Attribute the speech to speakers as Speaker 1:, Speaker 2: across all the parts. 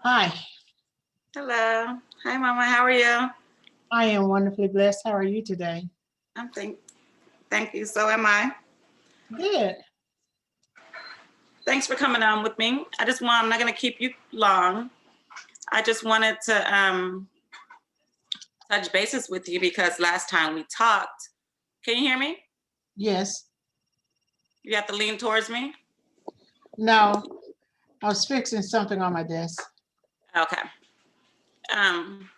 Speaker 1: Hi,
Speaker 2: Hello. Hi, Mama. How are you?
Speaker 1: I am wonderfully blessed. How are you today?
Speaker 2: I'm thank you. So am I.
Speaker 1: Good.
Speaker 2: Thanks for coming on with me. I'm not gonna keep you long. I just wanted to touch bases with you because last time we talked, can you hear me?
Speaker 1: Yes.
Speaker 2: You have to lean towards me.
Speaker 1: No, I was fixing something on my desk.
Speaker 2: Okay. Um,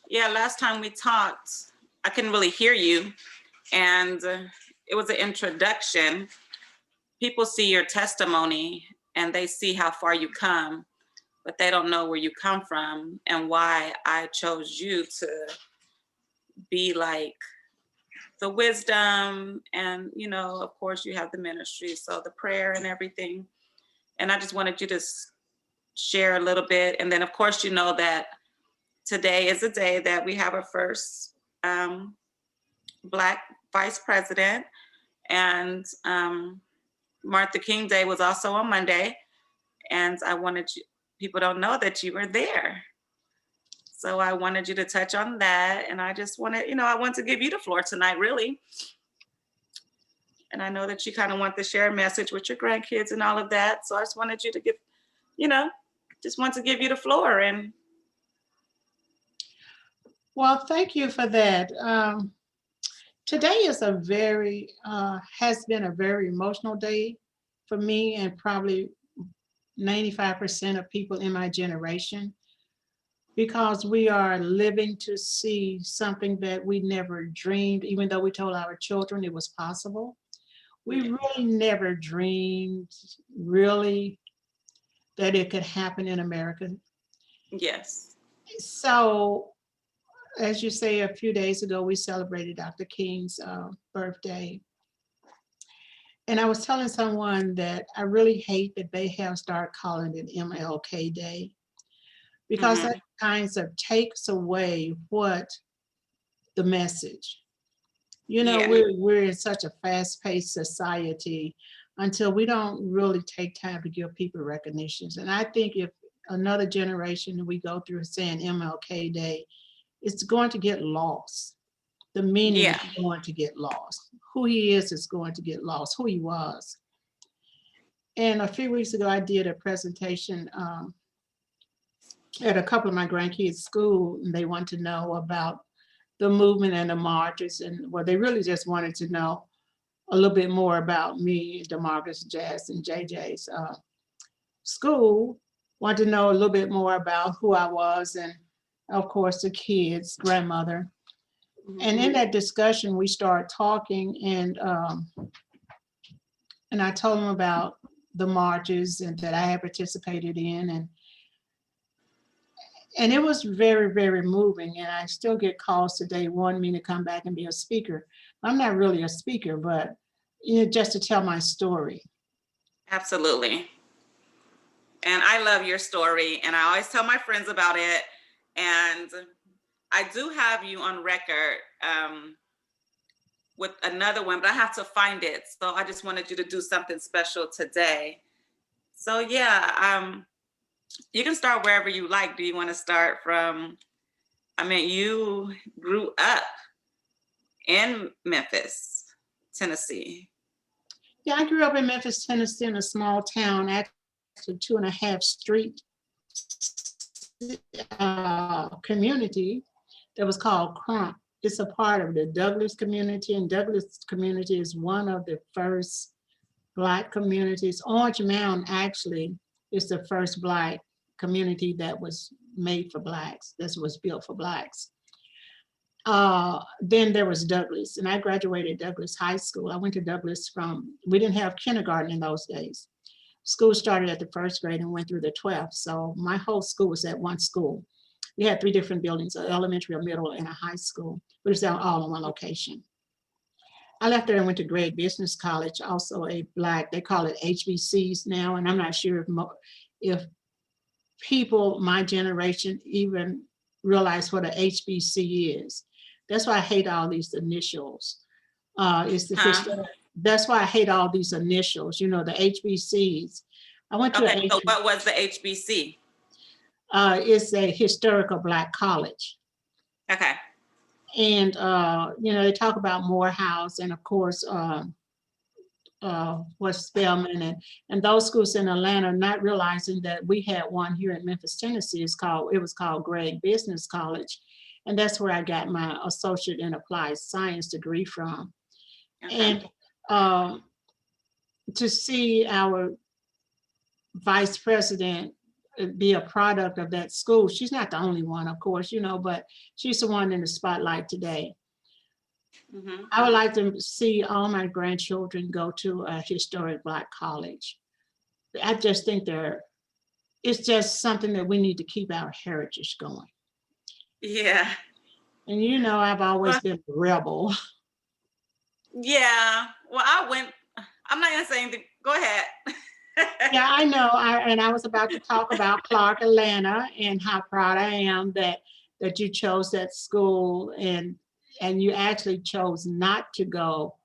Speaker 2: yeah, last time we talked, I couldn't really hear you, and it was an introduction. People see your testimony and they see how far you come, but they don't know where you come from and why I chose you to be like the wisdom. And, of course, you have the ministry, so the prayer and everything. And I just wanted you to share a little bit. And then, of course, you know that today is a day that we have our first Black vice president. And Martha King Day was also on Monday. And I wanted people don't know that you were there. So I wanted you to touch on that. And I just wanted, I want to give you the floor tonight, really. And I know that you kind of want to share a message with your grandkids and all of that. So I just wanted you to give, just want to give you the floor. And
Speaker 1: Well, thank you for that. Today is has been a very emotional day for me and probably 95% of people in my generation, because we are living to see something that we never dreamed, even though we told our children it was possible. We really never dreamed really that it could happen in America.
Speaker 2: yes.
Speaker 1: So, as you say, a few days ago, we celebrated Dr. King's birthday. And I was telling someone that I really hate that they have started calling it MLK Day, because that kinds of takes away what the message.
Speaker 2: Yeah.
Speaker 1: We're in such a fast-paced society until we don't really take time to give people recognitions. And I think if another generation we go through saying MLK Day, it's going to get lost. The meaning is going to get lost. Who he is going to get lost, who he was. And a few weeks ago, I did a presentation at a couple of my grandkids' school, and they wanted to know about the movement and the marches. And well, they really just wanted to know a little bit more about me, DeMarcus, Jazz, and JJ's school. Wanted to know a little bit more about who I was, and of course, the kids' grandmother. And in that discussion, we started talking, and I told them about the marches and that I had participated in, and it was very, very moving. And I still get calls today wanting me to come back and be a speaker. I'm not really a speaker, but just to tell my story.
Speaker 2: Absolutely. And I love your story, and I always tell my friends about it. And I do have you on record with another one, but I have to find it. So I just wanted you to do something special today. So yeah, you can start wherever you like. Do you want to start from, you grew up in Memphis, Tennessee.
Speaker 1: Yeah, I grew up in Memphis, Tennessee, in a small town, actually 2.5 street community that was called Crump. It's a part of the Douglas community, and Douglas community is one of the first Black communities. Orange Mound actually is the first Black community that was made for Blacks, that was built for Blacks. Then there was Douglas, and I graduated Douglas High School. I went to Douglas we didn't have kindergarten in those days. School started at the 1st grade and went through the 12th. So my whole school was at one school. We had 3 different buildings, an elementary, a middle, and a high school, but it was all in one location. I left there and went to Grade Business College, also a Black, they call it HBCs now, and I'm not sure if people my generation even realize what a HBC is. That's why I hate all these initials. It's the That's why I hate all these initials, you know, the HBCs. I went to
Speaker 2: Okay, so what was the HBC?
Speaker 1: It's a historical Black college.
Speaker 2: Okay.
Speaker 1: And, you know, they talk about Morehouse and of course, was Spelman and those schools in Atlanta, not realizing that we had one here in Memphis, Tennessee. It was called Gregg Business College. And that's where I got my associate in applied science degree from.
Speaker 2: Okay.
Speaker 1: And to see our vice president be a product of that school, she's not the only one, of course, you know, but she's the one in the spotlight today.
Speaker 2: Mm-hmm.
Speaker 1: I would like to see all my grandchildren go to a historic Black college. I just think it's just something that we need to keep our heritage going.
Speaker 2: Yeah.
Speaker 1: And you know, I've always been a rebel.
Speaker 2: Yeah. Well, I'm not gonna say anything. Go ahead.
Speaker 1: Yeah, I know. I was about to talk about Clark, Atlanta, and how proud I am that you chose that school and you actually chose not to go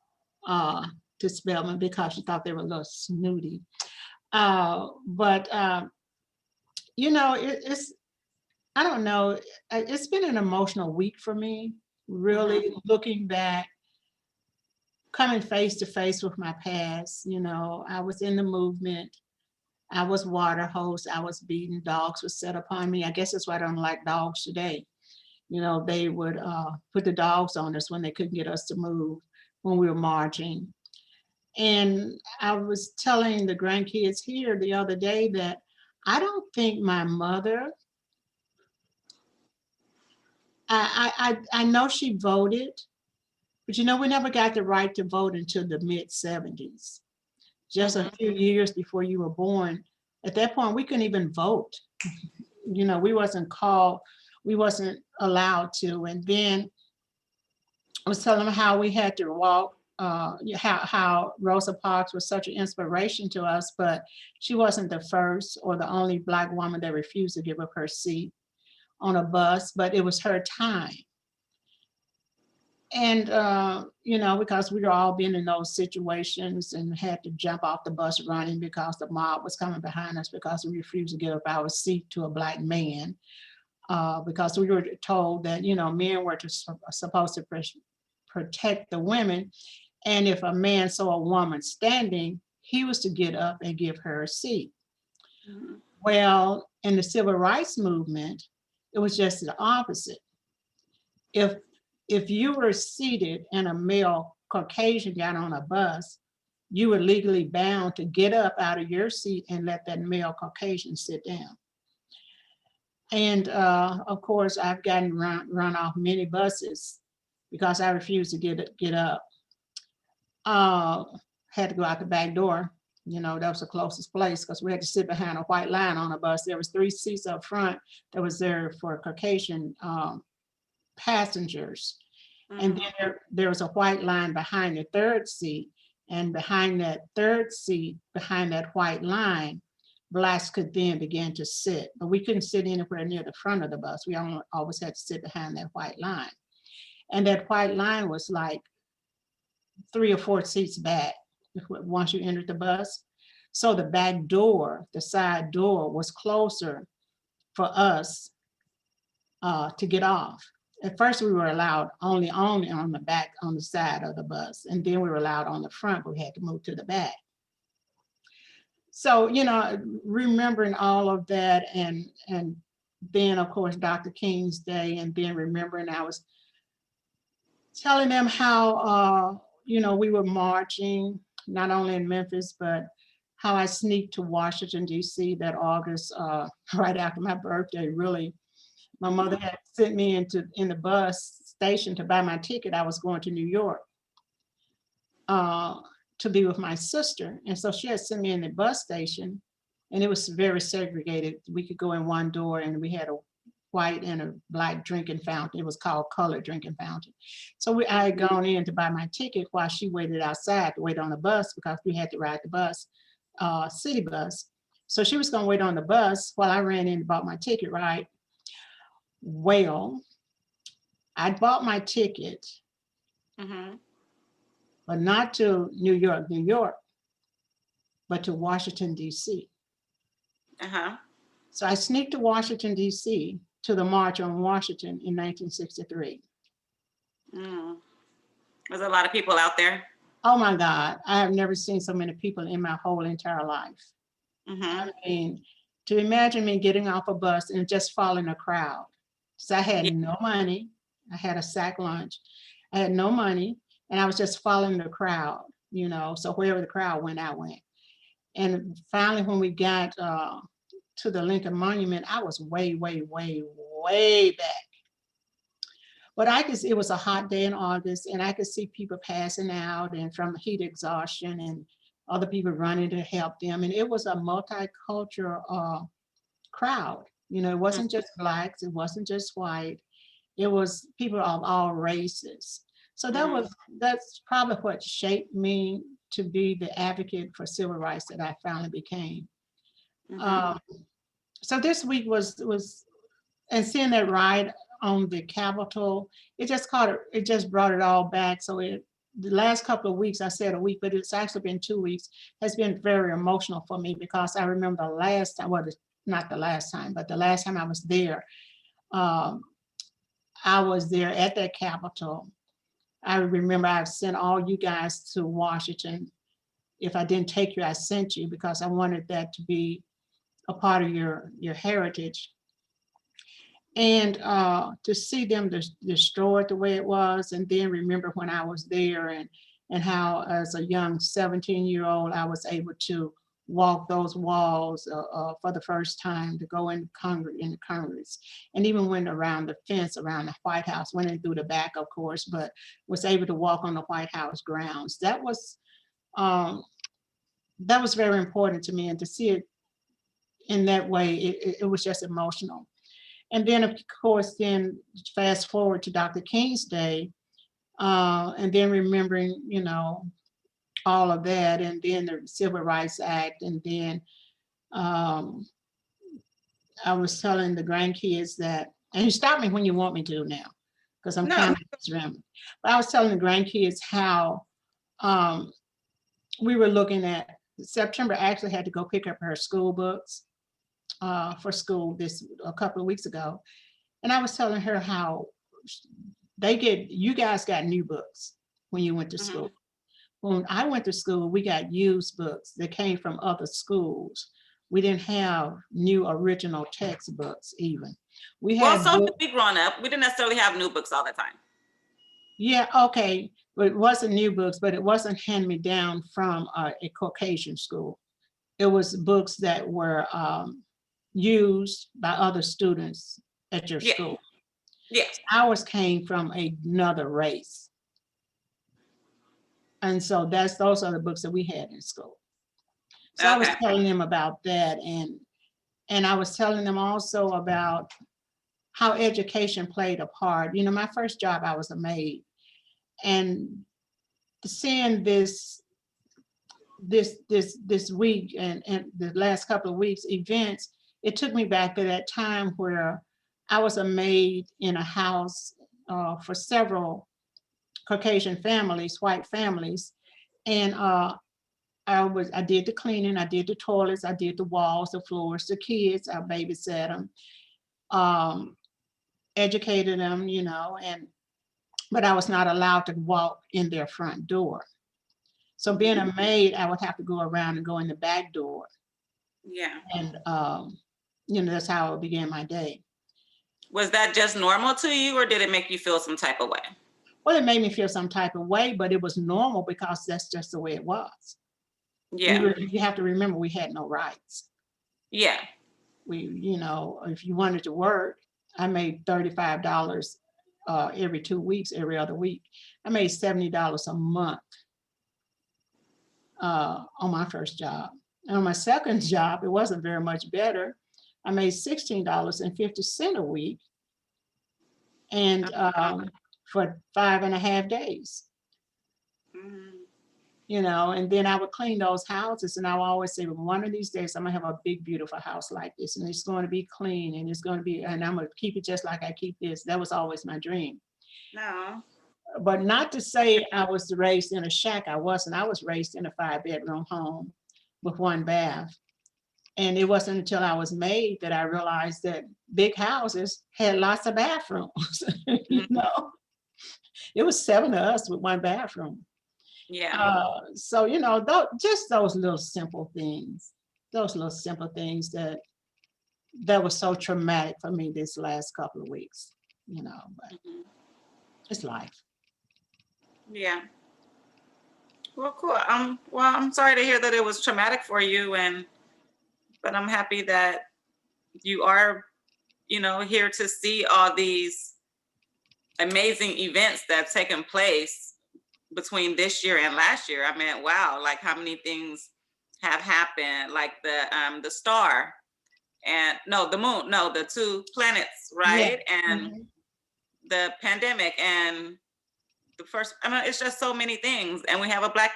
Speaker 1: to Spelman because you thought they were a little snooty. But you know, it's I don't know. It's been an emotional week for me, really looking back, coming face to face with my past. You know, I was in the movement. I was water hose. I was beaten. Dogs were set upon me. I guess that's why I don't like dogs today. You know, they would put the dogs on us when they couldn't get us to move when we were marching. And I was telling the grandkids here the other day that I don't think my mother, I know she voted, but you know, we never got the right to vote until the mid 70s, just a few years before you were born. At that point, we couldn't even vote. You know, we wasn't allowed to. And then I was telling them how we had to walk, how Rosa Parks was such an inspiration to us, but she wasn't the first or the only Black woman that refused to give up her seat on a bus, but it was her time. And, you know, because we were all been in those situations and had to jump off the bus running because the mob was coming behind us because we refused to give up our seat to a Black man. Because we were told that, you know, men were supposed to protect the women. And if a man saw a woman standing, he was to get up and give her a seat. Well, in the civil rights movement, it was just the opposite. If you were seated and a male Caucasian got on a bus, you were legally bound to get up out of your seat and let that male Caucasian sit down. And of course, I've gotten run off many buses because I refused to get up. Had to go out the back door. You know, that was the closest place because we had to sit behind a white line on a bus. There was 3 seats up front that was there for Caucasian passengers. And then there was a white line behind the 3rd seat. And behind that 3rd seat, behind that white line, Blacks could then begin to sit, but we couldn't sit anywhere near the front of the bus. We always had to sit behind that white line. And that white line was like 3 or 4 seats back once you entered the bus. So the back door, the side door was closer for us to get off. At first we were allowed only on the back, on the side of the bus. And then we were allowed on the front, but we had to move to the back. So, you know, remembering all of that and then of course, Dr. King's Day, and then remembering I was telling them how, you know, we were marching, not only in Memphis, but how I sneaked to Washington, DC that August, right after my birthday, really. My mother had sent me in the bus station to buy my ticket. I was going to New York to be with my sister. And so she had sent me in the bus station, and it was very segregated. We could go in one door and we had a white and a Black drinking fountain. It was called colored drinking fountain. So I had gone in to buy my ticket while she waited outside to wait on the bus because we had to ride the bus, city bus. So she was gonna wait on the bus while I ran in and bought my ticket, right? Well, I bought my ticket. but not to New York, New York, but to Washington, D.C.
Speaker 2: Uh-huh.
Speaker 1: So I sneaked to Washington, D.C. to the March on Washington in 1963.
Speaker 2: Mm. There's a lot of people out there.
Speaker 1: Oh my God, I have never seen so many people in my whole entire life.
Speaker 2: Mm-hmm.
Speaker 1: I mean, to imagine me getting off a bus and just following a crowd. So I had
Speaker 2: Yeah.
Speaker 1: no money. I had a sack lunch. I had no money, and I was just following the crowd, you know. So wherever the crowd went, I went. And finally, when we got to the Lincoln Monument, I was way, way, way, way back. But it was a hot day in August, and I could see people passing out and from heat exhaustion and other people running to help them. And it was a multicultural crowd. You know, it wasn't just blacks, it wasn't just white, it was people of all races. So
Speaker 2: Mm-hmm.
Speaker 1: that's probably what shaped me to be the advocate for civil rights that I finally became.
Speaker 2: Mm-hmm.
Speaker 1: Um, so this week was and seeing that ride on the Capitol, it just brought it all back. So the last couple of weeks, I said a week, but it's actually been 2 weeks, has been very emotional for me because I remember the last time, well, not the last time, but the last time I was there, um, I was there at that Capitol. I remember I sent all you guys to Washington. If I didn't take you, I sent you because I wanted that to be a part of your heritage. And to see them destroyed the way it was, and then remember when I was there and how as a young 17-year-old I was able to walk those walls for the first time, to go in the Congress, and even went around the fence around the White House, went in through the back, of course, but was able to walk on the White House grounds. Um, that was very important to me, and to see it in that way, it was just emotional. And then, of course, then fast forward to Dr. King's Day, and then remembering, you know, all of that, and then the Civil Rights Act, and then um, I was telling the grandkids that, and you stop me when you want me to now, because I'm
Speaker 2: No.
Speaker 1: kind of rambling. But I was telling the grandkids how um, we were looking at September. Actually had to go pick up her school books for school a couple of weeks ago, and I was telling her how you guys got new books when you went to
Speaker 2: Mm-hmm.
Speaker 1: school. When I went to school, we got used books that came from other schools. We didn't have new original textbooks even. We
Speaker 2: Well,
Speaker 1: had
Speaker 2: so did
Speaker 1: books,
Speaker 2: we growing up. We didn't necessarily have new books all the time.
Speaker 1: yeah, okay, but it wasn't new books, but it wasn't hand me down from a Caucasian school. It was books that were used by other students at your
Speaker 2: Yeah.
Speaker 1: school.
Speaker 2: Yeah.
Speaker 1: Ours came from another race. And so those are the books that we had in school. So I was
Speaker 2: Okay.
Speaker 1: telling them about that, and I was telling them also about how education played a part. You know, my first job, I was a maid, and seeing this week and the last couple of weeks events, it took me back to that time where I was a maid in a house for several Caucasian families, white families, and I did the cleaning, I did the toilets, I did the walls, the floors, the kids, I babysat them, um, educated them, you know, but I was not allowed to walk in their front door. So being a maid, I would have to go around and go in the back door,
Speaker 2: Yeah.
Speaker 1: and you know, that's how I began my day.
Speaker 2: Was that just normal to you, or did it make you feel some type of way?
Speaker 1: Well, it made me feel some type of way, but it was normal because that's just the way it was.
Speaker 2: Yeah.
Speaker 1: You have to remember, we had no rights.
Speaker 2: Yeah.
Speaker 1: You know, if you wanted to work, I made $35 every 2 weeks, every other week. I made $70 a month on my first job. And on my second job, it wasn't very much better. I made $16.50 a week, and for 5.5 days.
Speaker 2: Mm-hmm.
Speaker 1: You know, and then I would clean those houses, and I would always say, well, one of these days I'm gonna have a big, beautiful house like this, and it's going to be clean, and I'm gonna keep it just like I keep this. That was always my dream.
Speaker 2: No.
Speaker 1: But not to say I was raised in a shack. I wasn't. I was raised in a 5-bedroom home with 1 bath. And it wasn't until I was married that I realized that big houses had lots of bathrooms. You
Speaker 2: Mhm.
Speaker 1: know, it was 7 of us with 1 bathroom.
Speaker 2: Yeah.
Speaker 1: So, you know, just those little simple things, that was so traumatic for me this last couple of weeks, you know, but
Speaker 2: Mhm.
Speaker 1: it's life.
Speaker 2: Yeah. Well, cool. I'm sorry to hear that it was traumatic for you, but I'm happy that you are, here to see all these amazing events that have taken place between this year and last year. I mean, wow, like how many things have happened, like the star and no, the moon, no, the 2 planets,
Speaker 1: Yeah.
Speaker 2: right? And
Speaker 1: Mhm.
Speaker 2: the pandemic and the first, I mean, it's just so many things. And we have a Black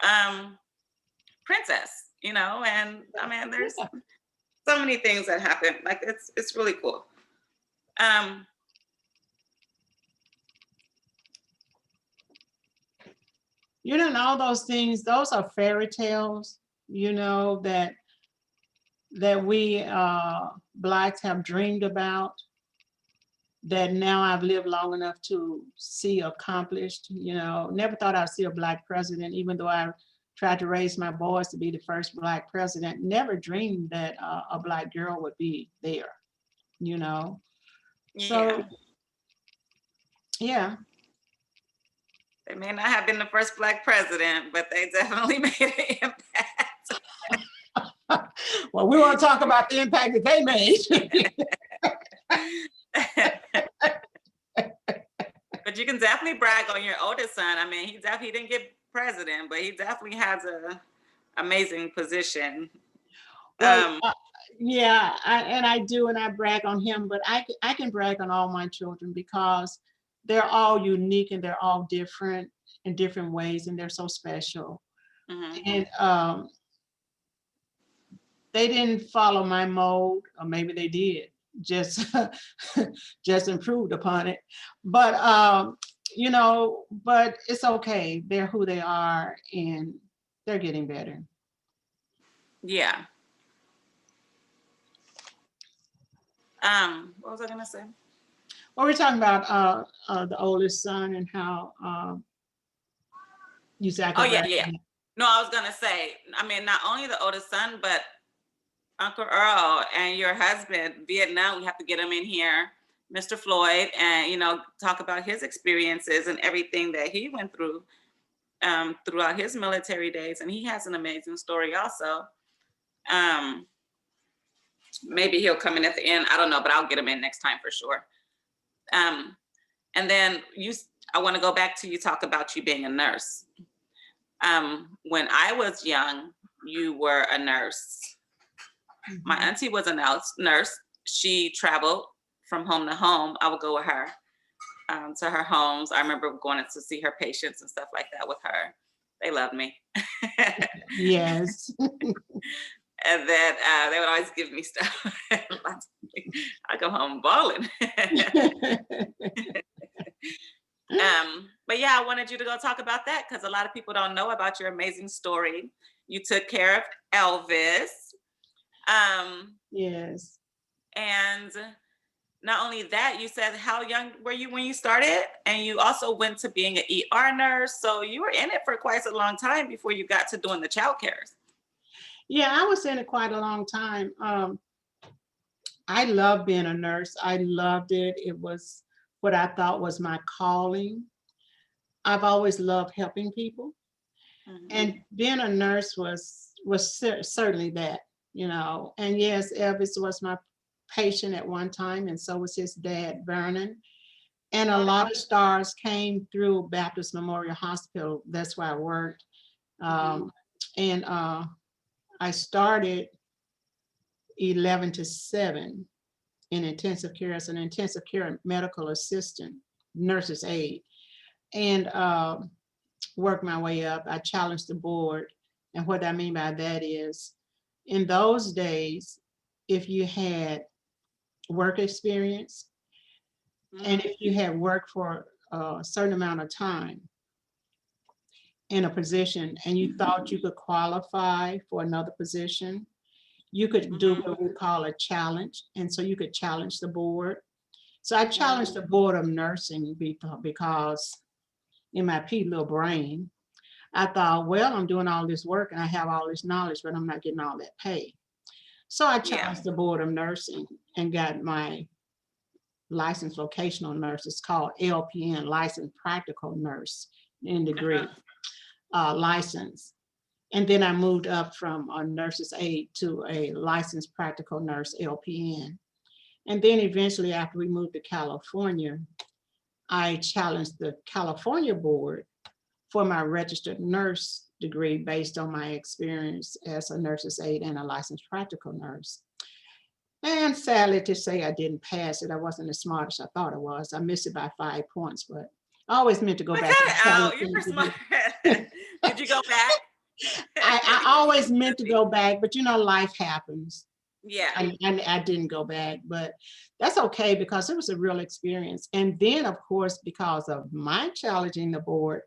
Speaker 2: um princess, and I mean, there's
Speaker 1: Yeah.
Speaker 2: so many things that happen. Like it's really cool. Um,
Speaker 1: You know, and all those things, those are fairy tales, you know, that we Blacks have dreamed about, that now I've lived long enough to see accomplished. You know, never thought I'd see a Black president, even though I tried to raise my boys to be the first Black president. Never dreamed that a Black girl would be there, you know.
Speaker 2: yeah,
Speaker 1: So, yeah.
Speaker 2: they may not have been the first Black president, but they definitely made an impact.
Speaker 1: Well, we want to talk about the impact that they made.
Speaker 2: But you can definitely brag on your oldest son. I mean, he didn't get president, but he definitely has a amazing position.
Speaker 1: Well,
Speaker 2: Um,
Speaker 1: yeah, and I do, and I brag on him, but I can brag on all my children because they're all unique and they're all different in different ways, and they're so special.
Speaker 2: mhm.
Speaker 1: And they didn't follow my mold, or maybe they did, just just improved upon it. But you know, but it's okay. They're who they are, and they're getting better.
Speaker 2: Yeah. What was I gonna say?
Speaker 1: Well, we're talking about the oldest son and how you said I
Speaker 2: Oh
Speaker 1: could
Speaker 2: yeah,
Speaker 1: brag
Speaker 2: yeah.
Speaker 1: on him.
Speaker 2: No, I was gonna say, I mean, not only the oldest son, but Uncle Earl and your husband, Vietnam, we have to get him in here, Mr. Floyd, and talk about his experiences and everything that he went through throughout his military days. And he has an amazing story also. Um, Maybe he'll come in at the end. I don't know, but I'll get him in next time for sure. Um, and then I want to go back to you talk about you being a nurse. When I was young, you were a nurse. My
Speaker 1: Mhm.
Speaker 2: auntie was a nurse. She traveled from home to home. I would go with her to her homes. I remember going to see her patients and stuff like that with her. They loved me.
Speaker 1: Yes.
Speaker 2: And then they would always give me stuff. I go home bawling. But yeah, I wanted you to go talk about that because a lot of people don't know about your amazing story. You took care of Elvis.
Speaker 1: Yes.
Speaker 2: And not only that, you said how young were you when you started? And you also went to being an ER nurse. So you were in it for quite a long time before you got to doing the child cares.
Speaker 1: Yeah, I was in it quite a long time. I loved being a nurse. I loved it. It was what I thought was my calling. I've always loved helping people,
Speaker 2: Mm-hmm.
Speaker 1: and being a nurse was certainly that, you know. And yes, Elvis was my patient at one time, and so was his dad, Vernon. And a lot of stars came through Baptist Memorial Hospital. That's where I worked.
Speaker 2: Mm-hmm.
Speaker 1: And I started 11 to 7 in intensive care as an intensive care medical assistant, nurse's aide, and worked my way up. I challenged the board. And what I mean by that is, in those days, if you had work experience and
Speaker 2: Mm-hmm.
Speaker 1: if you had worked for a certain amount of time in a position and you thought you could qualify for another position, you could do what we call a challenge. And so you could challenge the board. So I challenged the board of nursing because in my pea little brain, I thought, well, I'm doing all this work and I have all this knowledge, but I'm not getting all that pay. So I challenged the board of nursing and got my licensed vocational nurse. It's called LPN, licensed practical nurse in degree license. And then I moved up from a nurse's aide to a licensed practical nurse, LPN. And then eventually after we moved to California, I challenged the California board for my registered nurse degree based on my experience as a nurse's aide and a licensed practical nurse. And sadly to say, I didn't pass it. I wasn't as smart as I thought I was. I missed it by 5 points, but I always meant to go back.
Speaker 2: Oh, you're smart. Did you go back?
Speaker 1: I always meant to go back, but you know, life happens.
Speaker 2: Yeah.
Speaker 1: And I didn't go back, but that's okay because it was a real experience. And then, of course, because of my challenging the board,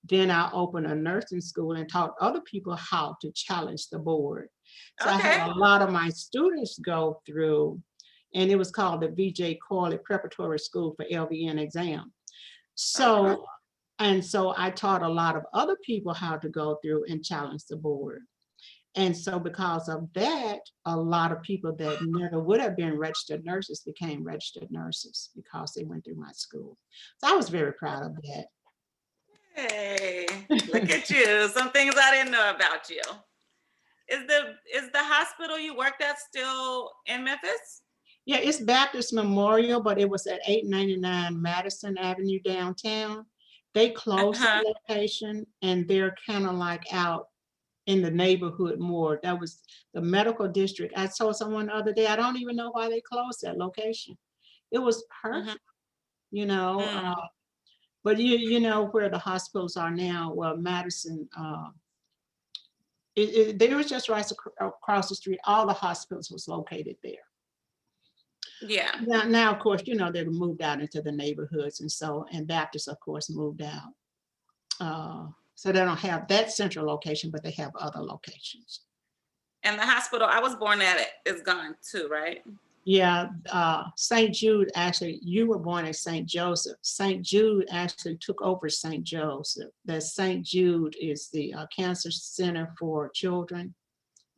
Speaker 1: then I opened a nursing school and taught other people how to challenge the board. So I had a lot of my students go through, and it was called the Vera Corley Preparatory School for LVN exam. So, and so I taught a lot of other people how to go through and challenge the board. And so because of that, a lot of people that never would have been registered nurses became registered nurses because they went through my school. So I was very proud of that.
Speaker 2: Hey, look at you. Some things I didn't know about you. Is the hospital you worked at still in Memphis?
Speaker 1: Yeah, it's Baptist Memorial, but it was at 899 Madison Avenue downtown. They closed the location and they're kind of like out in the neighborhood more. That was the medical district. I told someone the other day, I don't even know why they closed that location. It was perfect, you know. But you know where the hospitals are now. Well, Madison, they was just right across the street. All the hospitals was located there.
Speaker 2: Yeah.
Speaker 1: Now, of course, you know, they moved out into the neighborhoods, and so, and Baptist, of course, moved out. So they don't have that central location, but they have other locations.
Speaker 2: And the hospital I was born at is gone too, right?
Speaker 1: Yeah, St. Jude, actually, you were born at St. Joseph. St. Jude actually took over St. Joseph. That St. Jude is the cancer center for children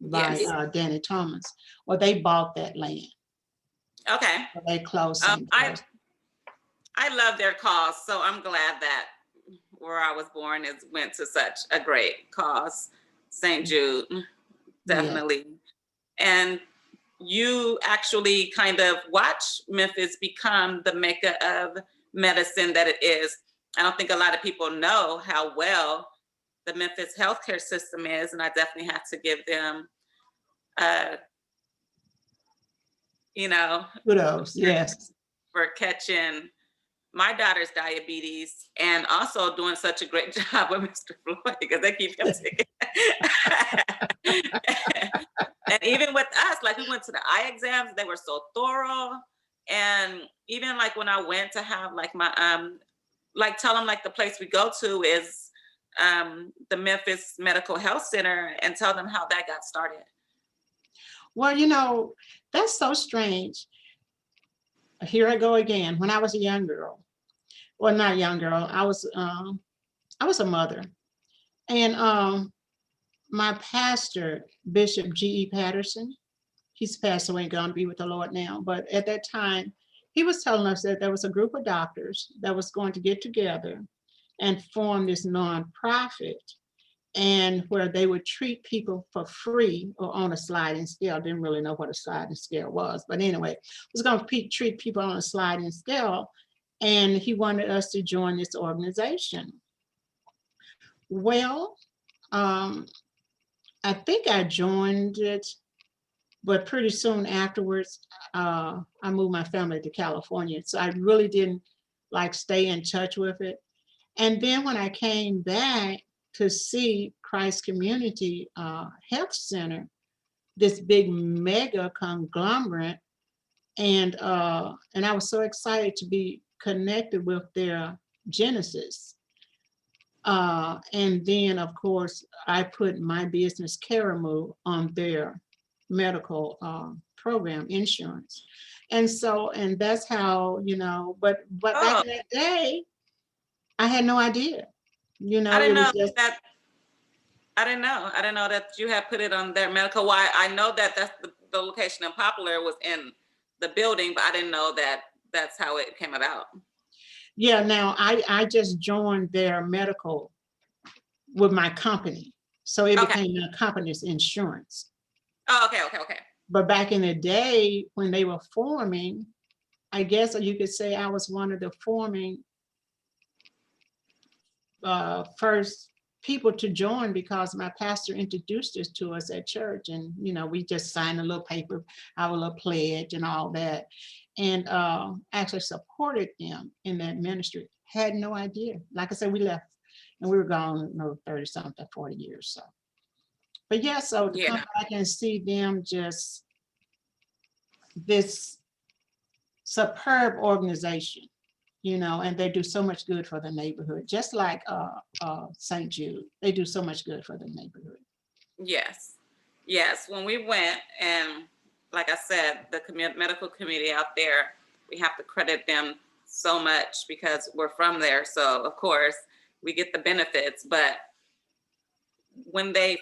Speaker 1: by Danny Thomas. Well, they bought that land.
Speaker 2: Okay.
Speaker 1: So they closed St. Joseph.
Speaker 2: I love their cause, so I'm glad that where I was born went to such a great cause, St. Jude, definitely. Yeah. And you actually kind of watch Memphis become the mecca of medicine that it is. I don't think a lot of people know how well the Memphis healthcare system is, and I definitely have to give them, you know,
Speaker 1: kudos, yes,
Speaker 2: for catching my daughter's diabetes and also doing such a great job with Mr. Floyd because they keep him sick. And even with us, like we went to the eye exams, they were so thorough. And even like when I went to have like my, like tell them like the place we go to is the Memphis Medical Health Center and tell them how that got started. Well,
Speaker 1: you know, that's so strange. Here I go again. When I was a young girl, well, not young girl, I was a mother, and my pastor, Bishop G.E. Patterson, he's passed away and gone to be with the Lord now. But at that time, he was telling us that there was a group of doctors that was going to get together and form this nonprofit, and where they would treat people for free or on a sliding scale. Didn't really know what a sliding scale was, but anyway, was going to treat people on a sliding scale, and he wanted us to join this organization. Well, I think I joined it, but pretty soon afterwards, I moved my family to California, so I really didn't like stay in touch with it. And then when I came back to see Christ Community Health Center, this big mega conglomerate, and I was so excited to be connected with their Genesis. And then, of course, I put my business, Caramoo, on their medical program insurance. And so, and that's how, but back
Speaker 2: Oh,
Speaker 1: in that day, I had no idea.
Speaker 2: I didn't
Speaker 1: It
Speaker 2: know
Speaker 1: was just,
Speaker 2: that. I didn't know. I didn't know that you had put it on their medical. Why? I know that that's the location in Poplar was in the building, but I didn't know that that's how it came about.
Speaker 1: yeah, now I just joined their medical with my company. So it
Speaker 2: Okay.
Speaker 1: became a company's insurance.
Speaker 2: Oh, okay, okay, okay.
Speaker 1: But back in the day when they were forming, I guess you could say I was one of the forming first people to join, because my pastor introduced this to us at church, and we just signed a little paper, our little pledge and all that, and actually supported them in that ministry. Had no idea. Like I said, we left and we were gone 30 something, 40 years. So, but yeah, so to come
Speaker 2: Yeah.
Speaker 1: back and see them, just this superb organization, and they do so much good for the neighborhood, just like St. Jude. They do so much good for the neighborhood.
Speaker 2: Yes. Yes. When we went, and like I said, the medical community out there, we have to credit them so much because we're from there. So of course we get the benefits. But when they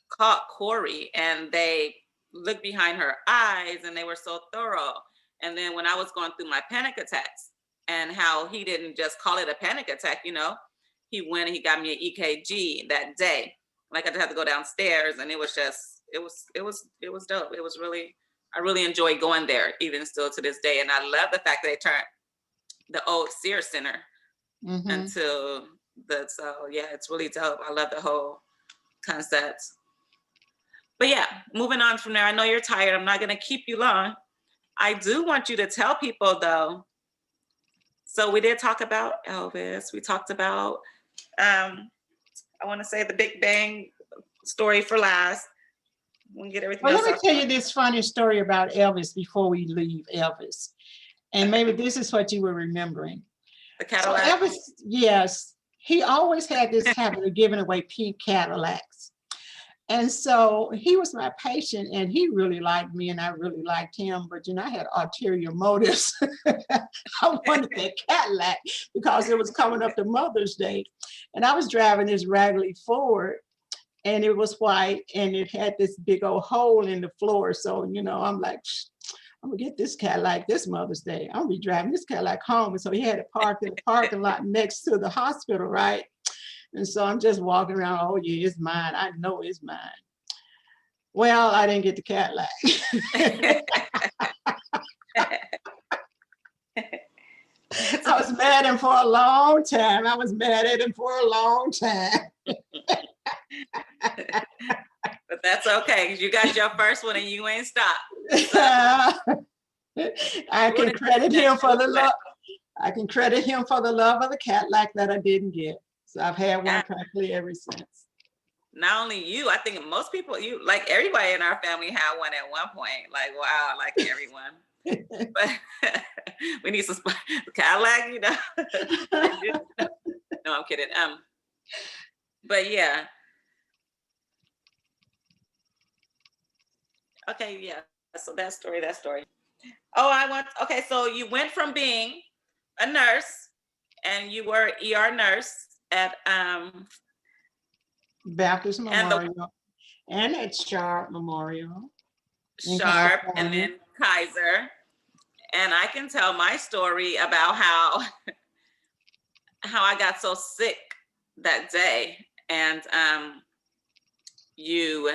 Speaker 2: caught Kori and they looked behind her eyes and they were so thorough. And then when I was going through my panic attacks, and how he didn't just call it a panic attack, he went and he got me an EKG that day. Like I just had to go downstairs, and it was just, it was dope. It was really, I really enjoyed going there, even still to this day. And I love the fact that they turned the old Sears Center into so yeah, it's really dope. I love the whole concept. But yeah, moving on from there, I know you're tired. I'm not gonna keep you long. I do want you to tell people though. So we did talk about Elvis. We talked about, I want to say the Big Bang story for last. We'll get everything
Speaker 1: Well,
Speaker 2: else
Speaker 1: let me
Speaker 2: off.
Speaker 1: tell you this funny story about Elvis before we leave Elvis. And maybe this is what you were remembering.
Speaker 2: The
Speaker 1: So
Speaker 2: Cadillac.
Speaker 1: Elvis, yes, he always had this habit of giving away pink Cadillacs. And so he was my patient, and he really liked me and I really liked him. But I had ulterior motives. I wanted that Cadillac because it was coming up to Mother's Day. And I was driving this raggedy Ford, and it was white, and it had this big old hole in the floor. So, I'm like, I'm gonna get this Cadillac this Mother's Day. I'm gonna be driving this Cadillac home. And so he had it parked in the parking lot next to the hospital, right? And so I'm just walking around, oh yeah, it's mine. I know it's mine. Well, I didn't get the Cadillac. I was mad at him for a long time.
Speaker 2: But that's okay, because you got your first one and you ain't stopped.
Speaker 1: I can credit him for the love. I can credit him for the love of the Cadillac that I didn't get. So I've had one practically ever since.
Speaker 2: Not only you, I think most people, like everybody in our family had one at one point. Like, wow, like everyone. But we need some Cadillac, No, I'm kidding. But yeah. Okay, yeah. So that story. Oh, okay, so you went from being a nurse, and you were ER nurse at
Speaker 1: Baptist Memorial and at Sharp Memorial.
Speaker 2: Sharp, and then Kaiser. And I can tell my story about how I got so sick that day. And you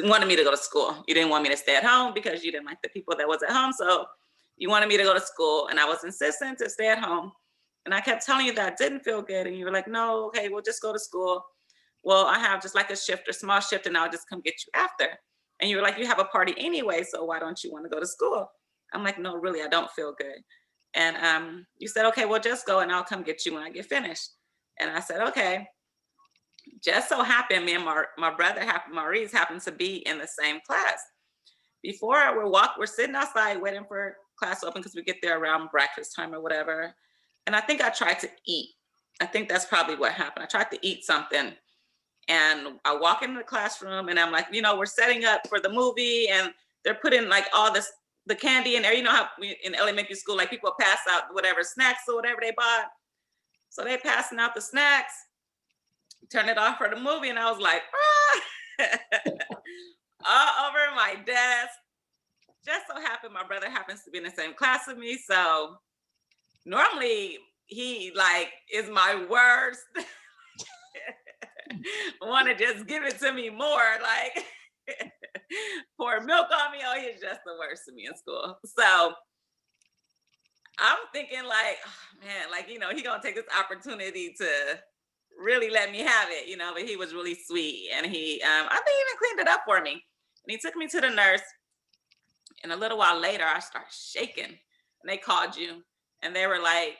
Speaker 2: wanted me to go to school. You didn't want me to stay at home because you didn't like the people that was at home. So you wanted me to go to school, and I was insistent to stay at home. And I kept telling you that I didn't feel good. And you were like, no, okay, we'll just go to school. Well, I have just like a small shift, and I'll just come get you after. And you were like, you have a party anyway, so why don't you want to go to school? I'm like, no, really, I don't feel good. And you said, okay, well, just go and I'll come get you when I get finished. And I said, okay. Just so happened, me and my brother, Maurice, happened to be in the same class. Before we're sitting outside waiting for class open because we get there around breakfast time or whatever. And I think I tried to eat. I think that's probably what happened. I tried to eat something. And I walk into the classroom and I'm like, we're setting up for the movie and they're putting like all this, the candy in there. You know how in elementary school, like people pass out whatever snacks or whatever they bought. So they passing out the snacks, turn it off for the movie. And I was like, all over my desk. Just so happened my brother happens to be in the same class with me. So normally he like is my worst. Want to just give it to me more, like pour milk on me. Oh, he's just the worst to me in school. So I'm thinking like, oh, man, like, he gonna take this opportunity to really let me have it, but he was really sweet. And he, I think he even cleaned it up for me. And he took me to the nurse. And a little while later, I started shaking. And they called you. And they were like,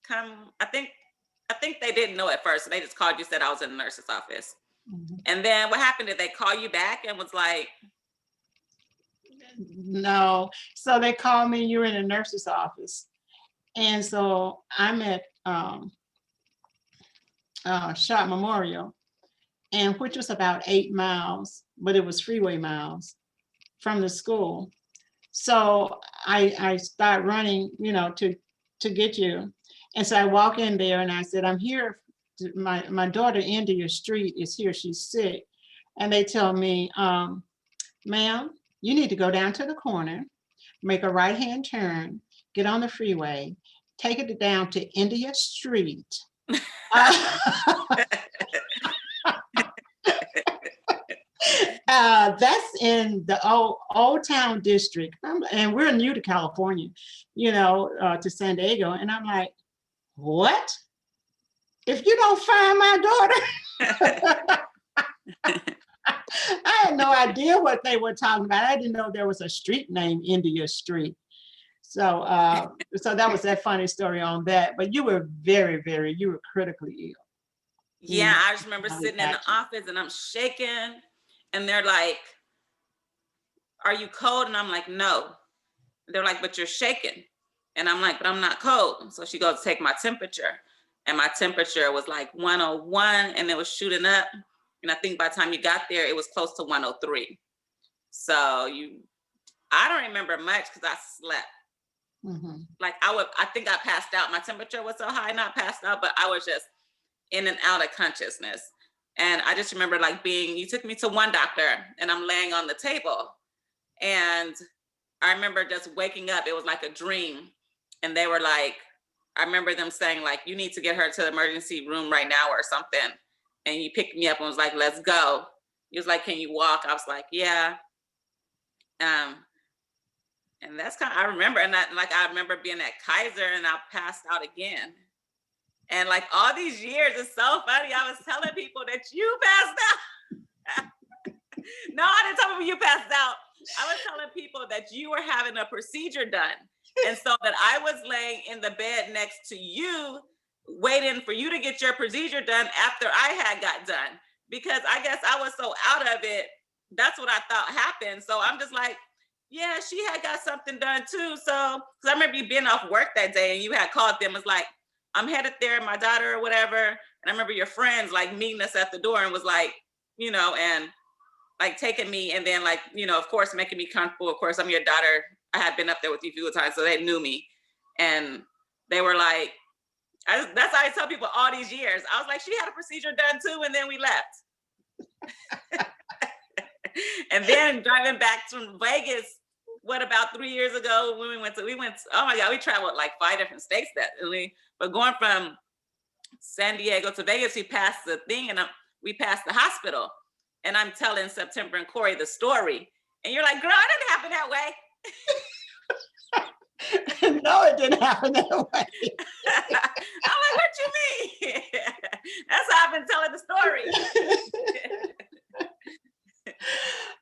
Speaker 2: come, I think they didn't know at first. So they just called you, said I was in the nurse's office. Mm-hmm. And then what happened? Did they call you back and was like?
Speaker 1: No. So they called me, you were in the nurse's office. And so I'm at Shot Memorial, and which was about 8 miles, but it was freeway miles from the school. So I start running, to get you. And so I walk in there and I said, I'm here. My daughter, India Street, is here. She's sick. And they tell me, ma'am, you need to go down to the corner, make a right-hand turn, get on the freeway, take it down to India Street. That's in the old town district. And we're new to California, to San Diego. And I'm like, what? If you don't find my daughter. I had no idea what they were talking about. I didn't know there was a street named India Street. So so that was that funny story on that. But you were you were critically ill.
Speaker 2: Yeah, I just remember sitting in the office and I'm shaking and they're like, are you cold? And I'm like, no. They're like, but you're shaking. And I'm like, but I'm not cold. So she goes to take my temperature. And my temperature was like 101 and it was shooting up. And I think by the time you got there, it was close to 103. So I don't remember much because I slept. Mm-hmm. Like I think I passed out. My temperature was so high, not passed out, but I was just in and out of consciousness. And I just remember like you took me to one doctor and I'm laying on the table. And I remember just waking up. It was like a dream. And they were like, I remember them saying like, you need to get her to the emergency room right now or something. And you picked me up and was like, let's go. He was like, can you walk? I was like, yeah. And that's kind of, I remember, and I remember being at Kaiser and I passed out again. And like all these years, it's so funny. I was telling people that you passed out. No, I didn't tell people you passed out. I was telling people that you were having a procedure done. And so that I was laying in the bed next to you, waiting for you to get your procedure done after I had got done. Because I guess I was so out of it. That's what I thought happened. So I'm just like, yeah, she had got something done too. So, because I remember you being off work that day and you had called them, was like, I'm headed there, my daughter or whatever. And I remember your friends like meeting us at the door and was like, and like taking me and then like, of course, making me comfortable. Of course, I'm your daughter. I had been up there with you a few times, so they knew me. And they were like, that's how I tell people all these years. I was like, she had a procedure done too, and then we left. And then driving back from Vegas, what about 3 years ago when we went, oh my God, we traveled like 5 different states but going from San Diego to Vegas, we passed the thing and we passed the hospital. And I'm telling September and Corey the story. And you're like, girl, it didn't happen that way.
Speaker 1: No, it didn't happen that way.
Speaker 2: I'm like, what you mean? That's how I've been telling the story.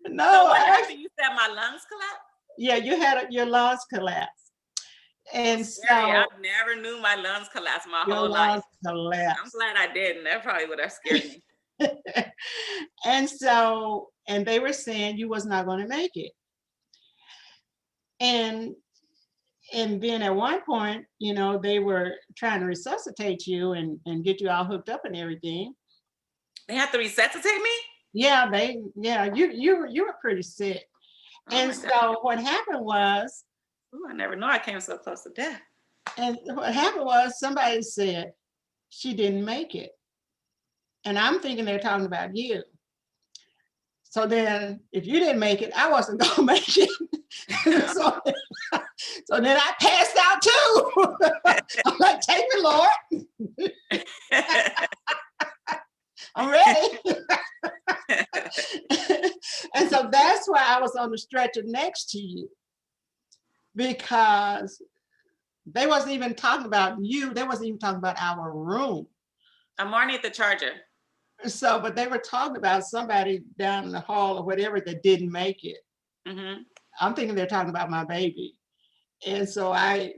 Speaker 1: No,
Speaker 2: so what happened? You said my lungs collapsed?
Speaker 1: Yeah, you had your lungs collapse. And so
Speaker 2: I never knew my lungs collapsed my whole life. Collapsed. I'm glad I didn't. That probably would have scared me.
Speaker 1: And they were saying you was not going to make it. And And then at one point, they were trying to resuscitate you and get you all hooked up and everything.
Speaker 2: They have to resuscitate me?
Speaker 1: Yeah, you were pretty sick.
Speaker 2: Oh
Speaker 1: And
Speaker 2: my God.
Speaker 1: so what happened was,
Speaker 2: Ooh, I never know I came so close to death.
Speaker 1: somebody said she didn't make it. And I'm thinking they're talking about you. So then if you didn't make it, I wasn't gonna make it. so, so then I passed out too. I'm like, take me, Lord. I'm ready. And so that's why I was on the stretcher next to you, because they wasn't even talking about you. They wasn't even talking about our room.
Speaker 2: I'm already at the charger.
Speaker 1: So, but they were talking about somebody down in the hall or whatever that didn't make it.
Speaker 2: Mm-hmm.
Speaker 1: I'm thinking they're talking about my baby. And so I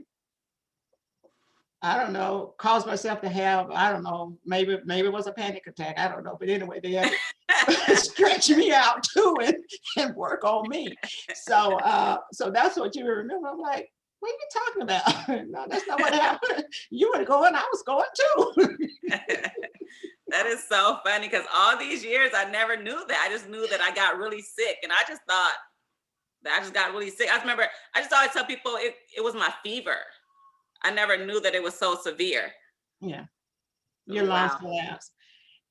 Speaker 1: don't know, caused myself to have, I don't know, maybe it was a panic attack. I don't know. But anyway, they had to stretch me out too and work on me. So that's what you remember. I'm like, what are you talking about? No, that's not what happened. You were going, I was going too.
Speaker 2: That is so funny, because all these years I never knew that. I just knew that I got really sick, and I just thought that I just got really sick. I remember I just always tell people it was my fever. I never knew that it was so severe.
Speaker 1: Yeah, your lungs
Speaker 2: Wow.
Speaker 1: collapsed.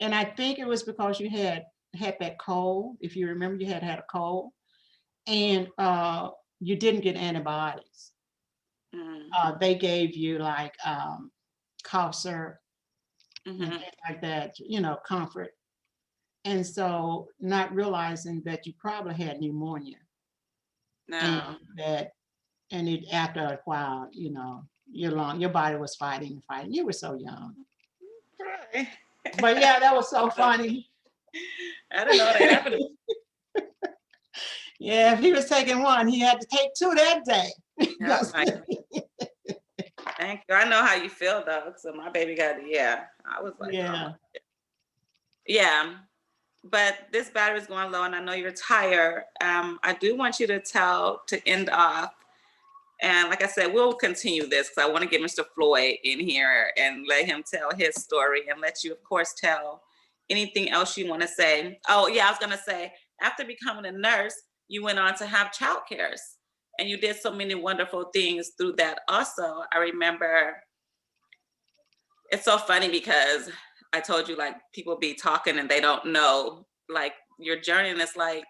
Speaker 1: And I think it was because you had that cold. If you remember, you had a cold, and you didn't get antibiotics. They gave you like cough syrup and things like that, comfort. And so not realizing that you probably had pneumonia.
Speaker 2: No.
Speaker 1: And it after a while, your body was fighting. You were so young.
Speaker 2: Right.
Speaker 1: But yeah, that was so funny.
Speaker 2: I didn't know that happened.
Speaker 1: Yeah, if he was taking one, he had to take two that day.
Speaker 2: Oh my God. Thank you. I know how you feel though. So my baby got, I was like,
Speaker 1: yeah.
Speaker 2: Oh. Yeah. But this battery's going low, and I know you're tired. I do want you to end off. And like I said, we'll continue this because I want to get Mr. Floyd in here and let him tell his story, and let you, of course, tell anything else you want to say. Oh, yeah, I was going to say, after becoming a nurse, you went on to have child cares, and you did so many wonderful things through that. Also, I remember, it's so funny because I told you, like, people be talking and they don't know, like, your journey. And it's like,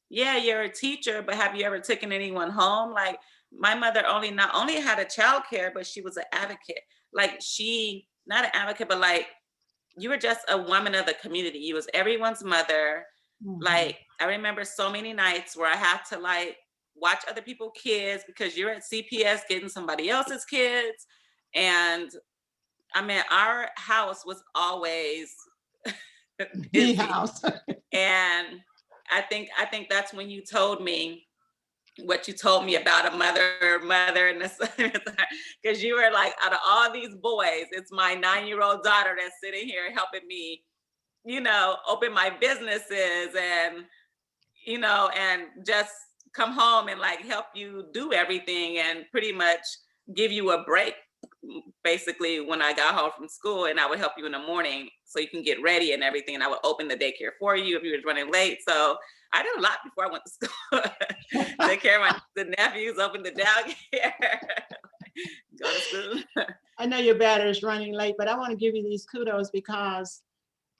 Speaker 2: yeah, you're a teacher, but have you ever taken anyone home? Like, my mother not only had a child care, but she was an advocate. Like, not an advocate, but like, you were just a woman of the community. You was everyone's mother.
Speaker 1: Mm-hmm.
Speaker 2: Like, I remember so many nights where I had to like watch other people's kids because you're at CPS getting somebody else's kids. And I mean, our house was always busy.
Speaker 1: The house.
Speaker 2: And I think that's when you told me what you told me about a mother and a son, because you were like, out of all these boys, it's my 9-year-old daughter that's sitting here helping me, open my businesses and, and just come home and like help you do everything and pretty much give you a break, basically, when I got home from school. And I would help you in the morning so you can get ready and everything. And I would open the daycare for you if you were running late. So I did a lot before I went to school. Take care of the nephews, open the daycare, go to school.
Speaker 1: I know your battery is running late, but I want to give you these kudos because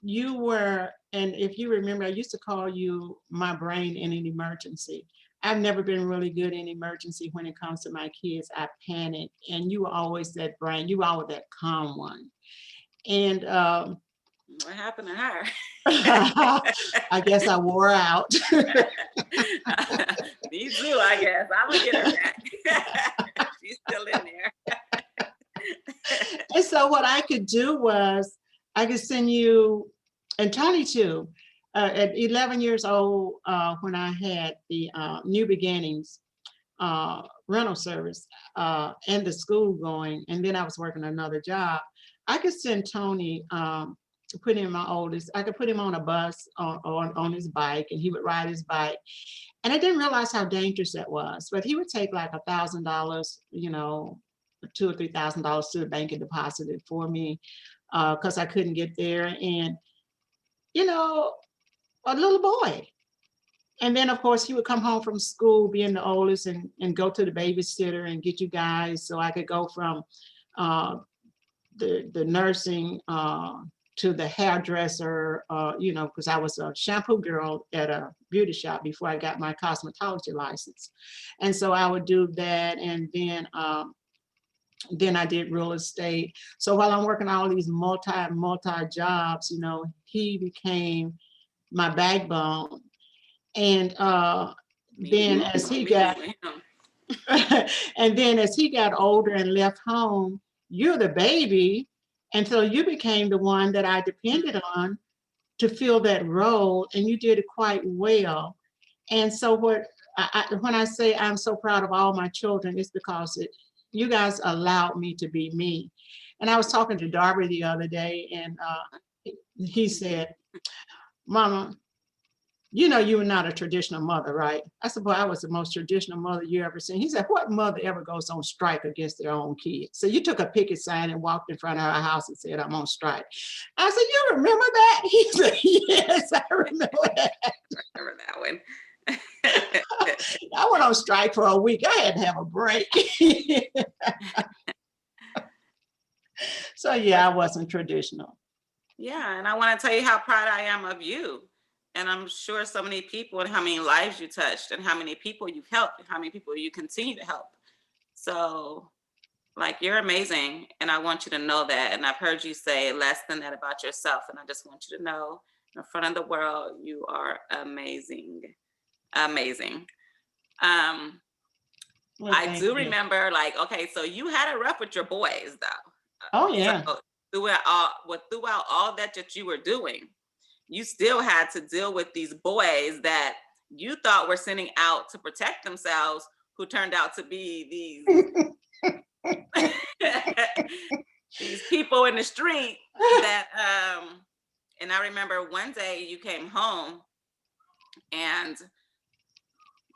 Speaker 1: you were, and if you remember, I used to call you my brain in an emergency. I've never been really good in emergency when it comes to my kids. I panic, and you were always that brain. You were always that calm one. And
Speaker 2: what happened to her?
Speaker 1: I guess I wore out.
Speaker 2: Me too, I guess. I'm gonna get her back. She's still in there.
Speaker 1: And so what I could do was I could send you, and Tony too, at 11 years old, when I had the New Beginnings rental service and the school going, and then I was working another job, I could send Tony put him my oldest. I could put him on a bus on his bike, and he would ride his bike. And I didn't realize how dangerous that was. But he would take like $1,000, you know, $2,000 or $3,000 to the bank and deposit it for me because I couldn't get there. And you know, a little boy. And then of course he would come home from school being the oldest and go to the babysitter and get you guys so I could go from the nursing to the hairdresser, you know, because I was a shampoo girl at a beauty shop before I got my cosmetology license. And so I would do that. And then I did real estate. So while I'm working all these multi jobs, you know, he became my backbone. And then as he got and then as he got older and left home, you're the baby. And so you became the one that I depended on to fill that role, and you did it quite well. And so when I say I'm so proud of all my children, it's because you guys allowed me to be me. And I was talking to Darby the other day, and he said, Mama, you know you were not a traditional mother, right? I said, boy, I was the most traditional mother you ever seen. He said, what mother ever goes on strike against their own kids? So you took a picket sign and walked in front of our house and said, I'm on strike. I said, you remember that? He said, yes, I remember that.
Speaker 2: I remember that one.
Speaker 1: I went on strike for a week. I had to have a break. So yeah, I wasn't traditional.
Speaker 2: Yeah, and I want to tell you how proud I am of you. And I'm sure so many people, and how many lives you touched, and how many people you've helped, and how many people you continue to help. So, like, you're amazing, and I want you to know that. And I've heard you say less than that about yourself, and I just want you to know, in front of the world, you are amazing, amazing. Well, I do remember, like, okay, so you had it rough with your boys, though.
Speaker 1: Oh yeah.
Speaker 2: So throughout all that you were doing, you still had to deal with these boys that you thought were sending out to protect themselves, who turned out to be these people in the street that and I remember one day you came home and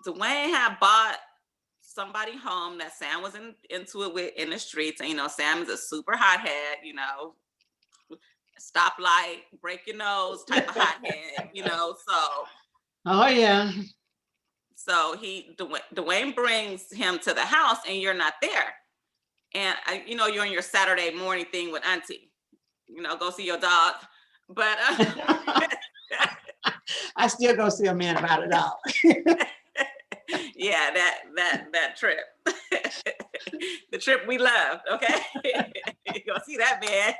Speaker 2: Dwayne had bought somebody home that Sam was into it with in the streets. And you know, Sam is a super hothead, you know, stoplight, break your nose type of hothead, you know. So
Speaker 1: oh yeah.
Speaker 2: So Dwayne brings him to the house, and you're not there. And you know, you're on your Saturday morning thing with Auntie, you know, go see your dog. But
Speaker 1: I still go see a man about it all.
Speaker 2: Yeah, that trip. The trip we loved, okay? You go see that man.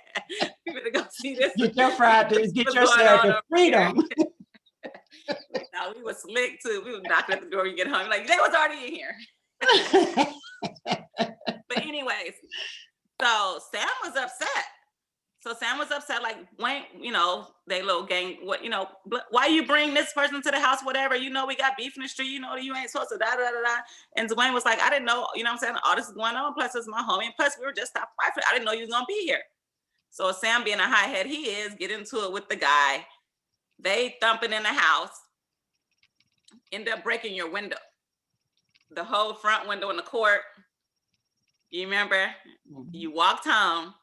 Speaker 2: You better go see this.
Speaker 1: Get your Fridays, get yourself to freedom.
Speaker 2: No, we were slick too. We were knocking at the door, you get home, like, they was already in here. But anyways, so Sam was upset. Like, Wayne, you know, they little gang, what, you know, why you bring this person to the house, whatever, you know, we got beef in the street, you know, you ain't supposed to da da da da. And Dwayne was like, I didn't know, you know what I'm saying, all this is going on, plus it's my homie, and plus we were just top five, I didn't know you was gonna be here. So Sam, being a highhead he is, get into it with the guy. They thumping in the house, end up breaking your window, the whole front window in the court. You remember? You walked home.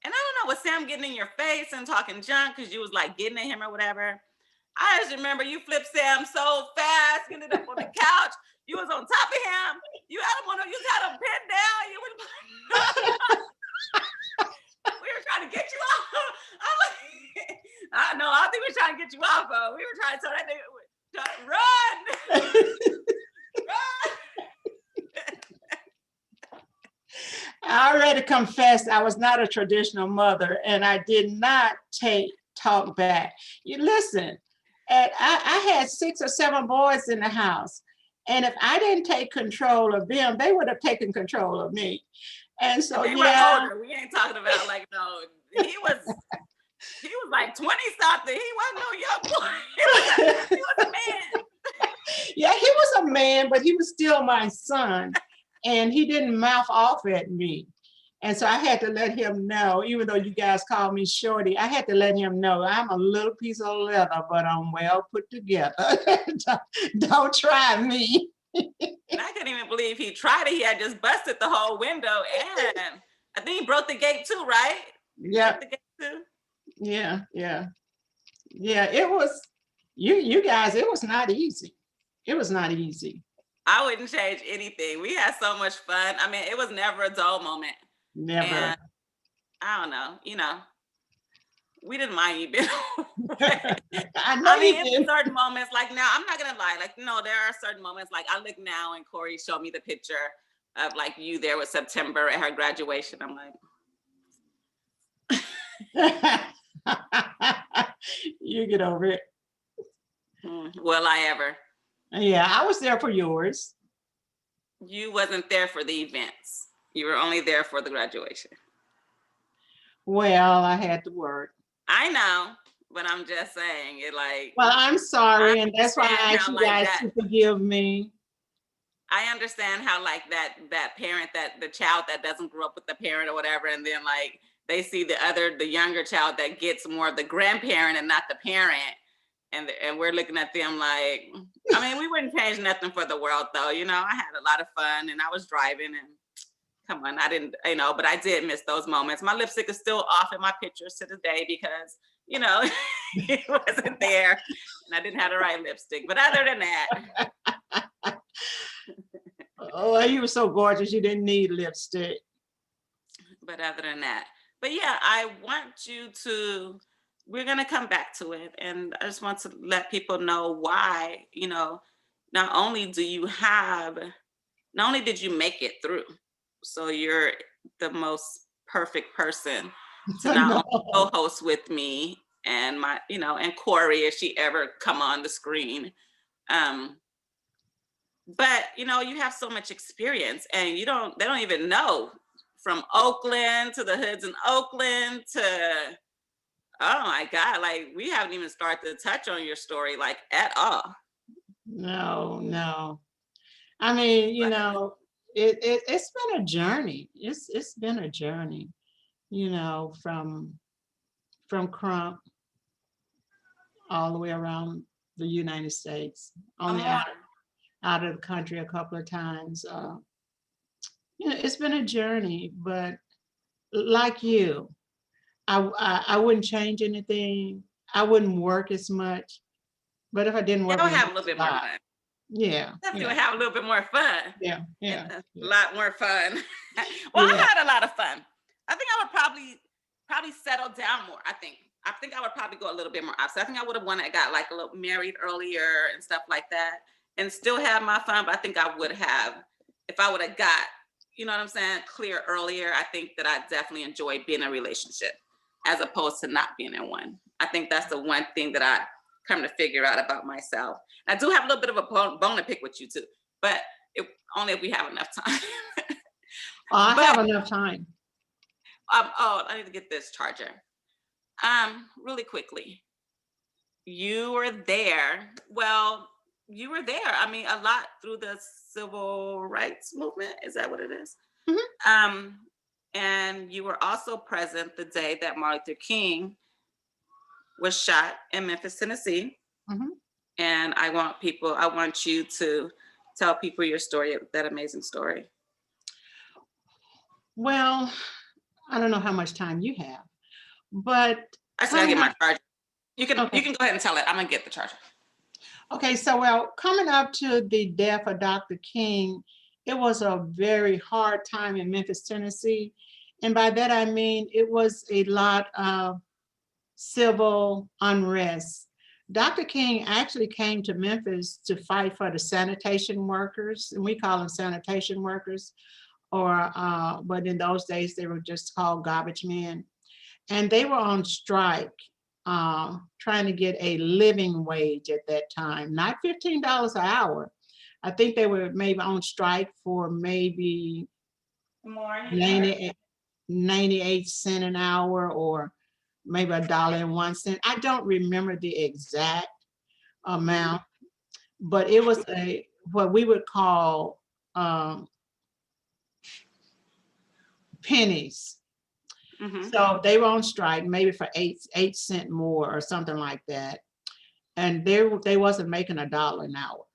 Speaker 2: And I don't know, was Sam getting in your face and talking junk because you was like getting at him or whatever? I just remember you flipped Sam so fast, you ended up on the couch. You was on top of him. You had him pinned down. You was we were trying to get you off. I know, I don't think we were trying to get you off, but we were trying to tell that nigga, run. Run.
Speaker 1: I already confessed I was not a traditional mother, and I did not talk back. You listen, and I had 6 or 7 boys in the house, and if I didn't take control of them, they would have taken control of me. And so
Speaker 2: they were older. We ain't talking about like, no, he was like 20 something. He wasn't no young boy. He was a man.
Speaker 1: Yeah, he was a man, but he was still my son. And he didn't mouth off at me. And so I had to let him know, even though you guys call me Shorty, I had to let him know I'm a little piece of leather, but I'm well put together. Don't try me.
Speaker 2: And I couldn't even believe he tried it. He had just busted the whole window, and I think he broke the gate too, right?
Speaker 1: Yeah.
Speaker 2: Broke the gate too.
Speaker 1: Yeah. Yeah. Yeah. It was, you guys, it was not easy. It was not easy.
Speaker 2: I wouldn't change anything. We had so much fun. I mean, it was never a dull moment.
Speaker 1: Never.
Speaker 2: And I don't know, we didn't mind you being
Speaker 1: I know you
Speaker 2: it's
Speaker 1: did.
Speaker 2: certain moments, like now, I'm not gonna lie, like, no, there are certain moments, like I look now and Kori showed me the picture of like you there with September at her graduation. I'm like,
Speaker 1: You get over it.
Speaker 2: will I ever?
Speaker 1: Yeah, I was there for yours.
Speaker 2: You wasn't there for the events. You were only there for the graduation.
Speaker 1: Well, I had to work.
Speaker 2: I know, but I'm just saying it like.
Speaker 1: Well, I'm sorry, and that's why I
Speaker 2: understand
Speaker 1: asked
Speaker 2: how,
Speaker 1: you
Speaker 2: like,
Speaker 1: guys
Speaker 2: that-
Speaker 1: to forgive me.
Speaker 2: I understand how like that parent, that the child that doesn't grow up with the parent or whatever, and then like they see the younger child that gets more of the grandparent and not the parent, and we're looking at them like, I mean, we wouldn't change nothing for the world though. I had a lot of fun, and I was driving, and come on, I didn't, but I did miss those moments. My lipstick is still off in my pictures to this day because it wasn't there, and I didn't have the right lipstick. But other than that.
Speaker 1: Oh, you were so gorgeous, you didn't need lipstick.
Speaker 2: But other than that, but yeah, I want you to, we're going to come back to it. And I just want to let people know why, not only did you make it through, so you're the most perfect person to not only co-host with me and my, and Kori, if she ever come on the screen. But you have so much experience, and they don't even know, from Oakland to the hoods in Oakland to, oh my God, like we haven't even started to touch on your story like at all.
Speaker 1: No. I mean, it's been a journey. It's been a journey, from Crump all the way around the United States, only out of the country a couple of times. It's been a journey, but like you, I wouldn't change anything. I wouldn't work as much, but if I didn't work,
Speaker 2: we'll have a little bit more fun.
Speaker 1: Yeah,
Speaker 2: definitely have a little bit more fun.
Speaker 1: Yeah.
Speaker 2: A lot more fun. Well, I had a lot of fun. I think I would probably settle down more. I think I would probably go a little bit more opposite. I think I would have wanted to got like a little married earlier and stuff like that, and still have my fun. But I think I would have, if I would have got, you know what I'm saying, clear earlier. I think that I definitely enjoy being in a relationship as opposed to not being in one. I think that's the one thing that I come to figure out about myself. I do have a little bit of a bone to pick with you too, but only if we have enough time.
Speaker 1: I have enough time.
Speaker 2: I need to get this charger. Really quickly. You were there. Well, you were there. I mean, a lot through the civil rights movement. Is that what it is?
Speaker 1: Mm-hmm.
Speaker 2: And you were also present the day that Martin Luther King was shot in Memphis, Tennessee.
Speaker 1: Mm-hmm.
Speaker 2: And I want you to tell people your story, that amazing story.
Speaker 1: Well, I don't know how much time you have, but
Speaker 2: I still gotta get my charger. You can go ahead and tell it. I'm gonna get the charger.
Speaker 1: Okay, so coming up to the death of Dr. King, it was a very hard time in Memphis, Tennessee. And by that I mean it was a lot of civil unrest. Dr. King actually came to Memphis to fight for the sanitation workers, and we call them sanitation workers, but in those days they were just called garbage men. And they were on strike, trying to get a living wage at that time, not $15 an hour. I think they were maybe on strike for maybe 98 cents an hour, or maybe $1.01. I don't remember the exact amount, but it was what we would call pennies.
Speaker 2: Mhm.
Speaker 1: So they were on strike maybe for 8 cents more or something like that. And they wasn't making $1 an hour.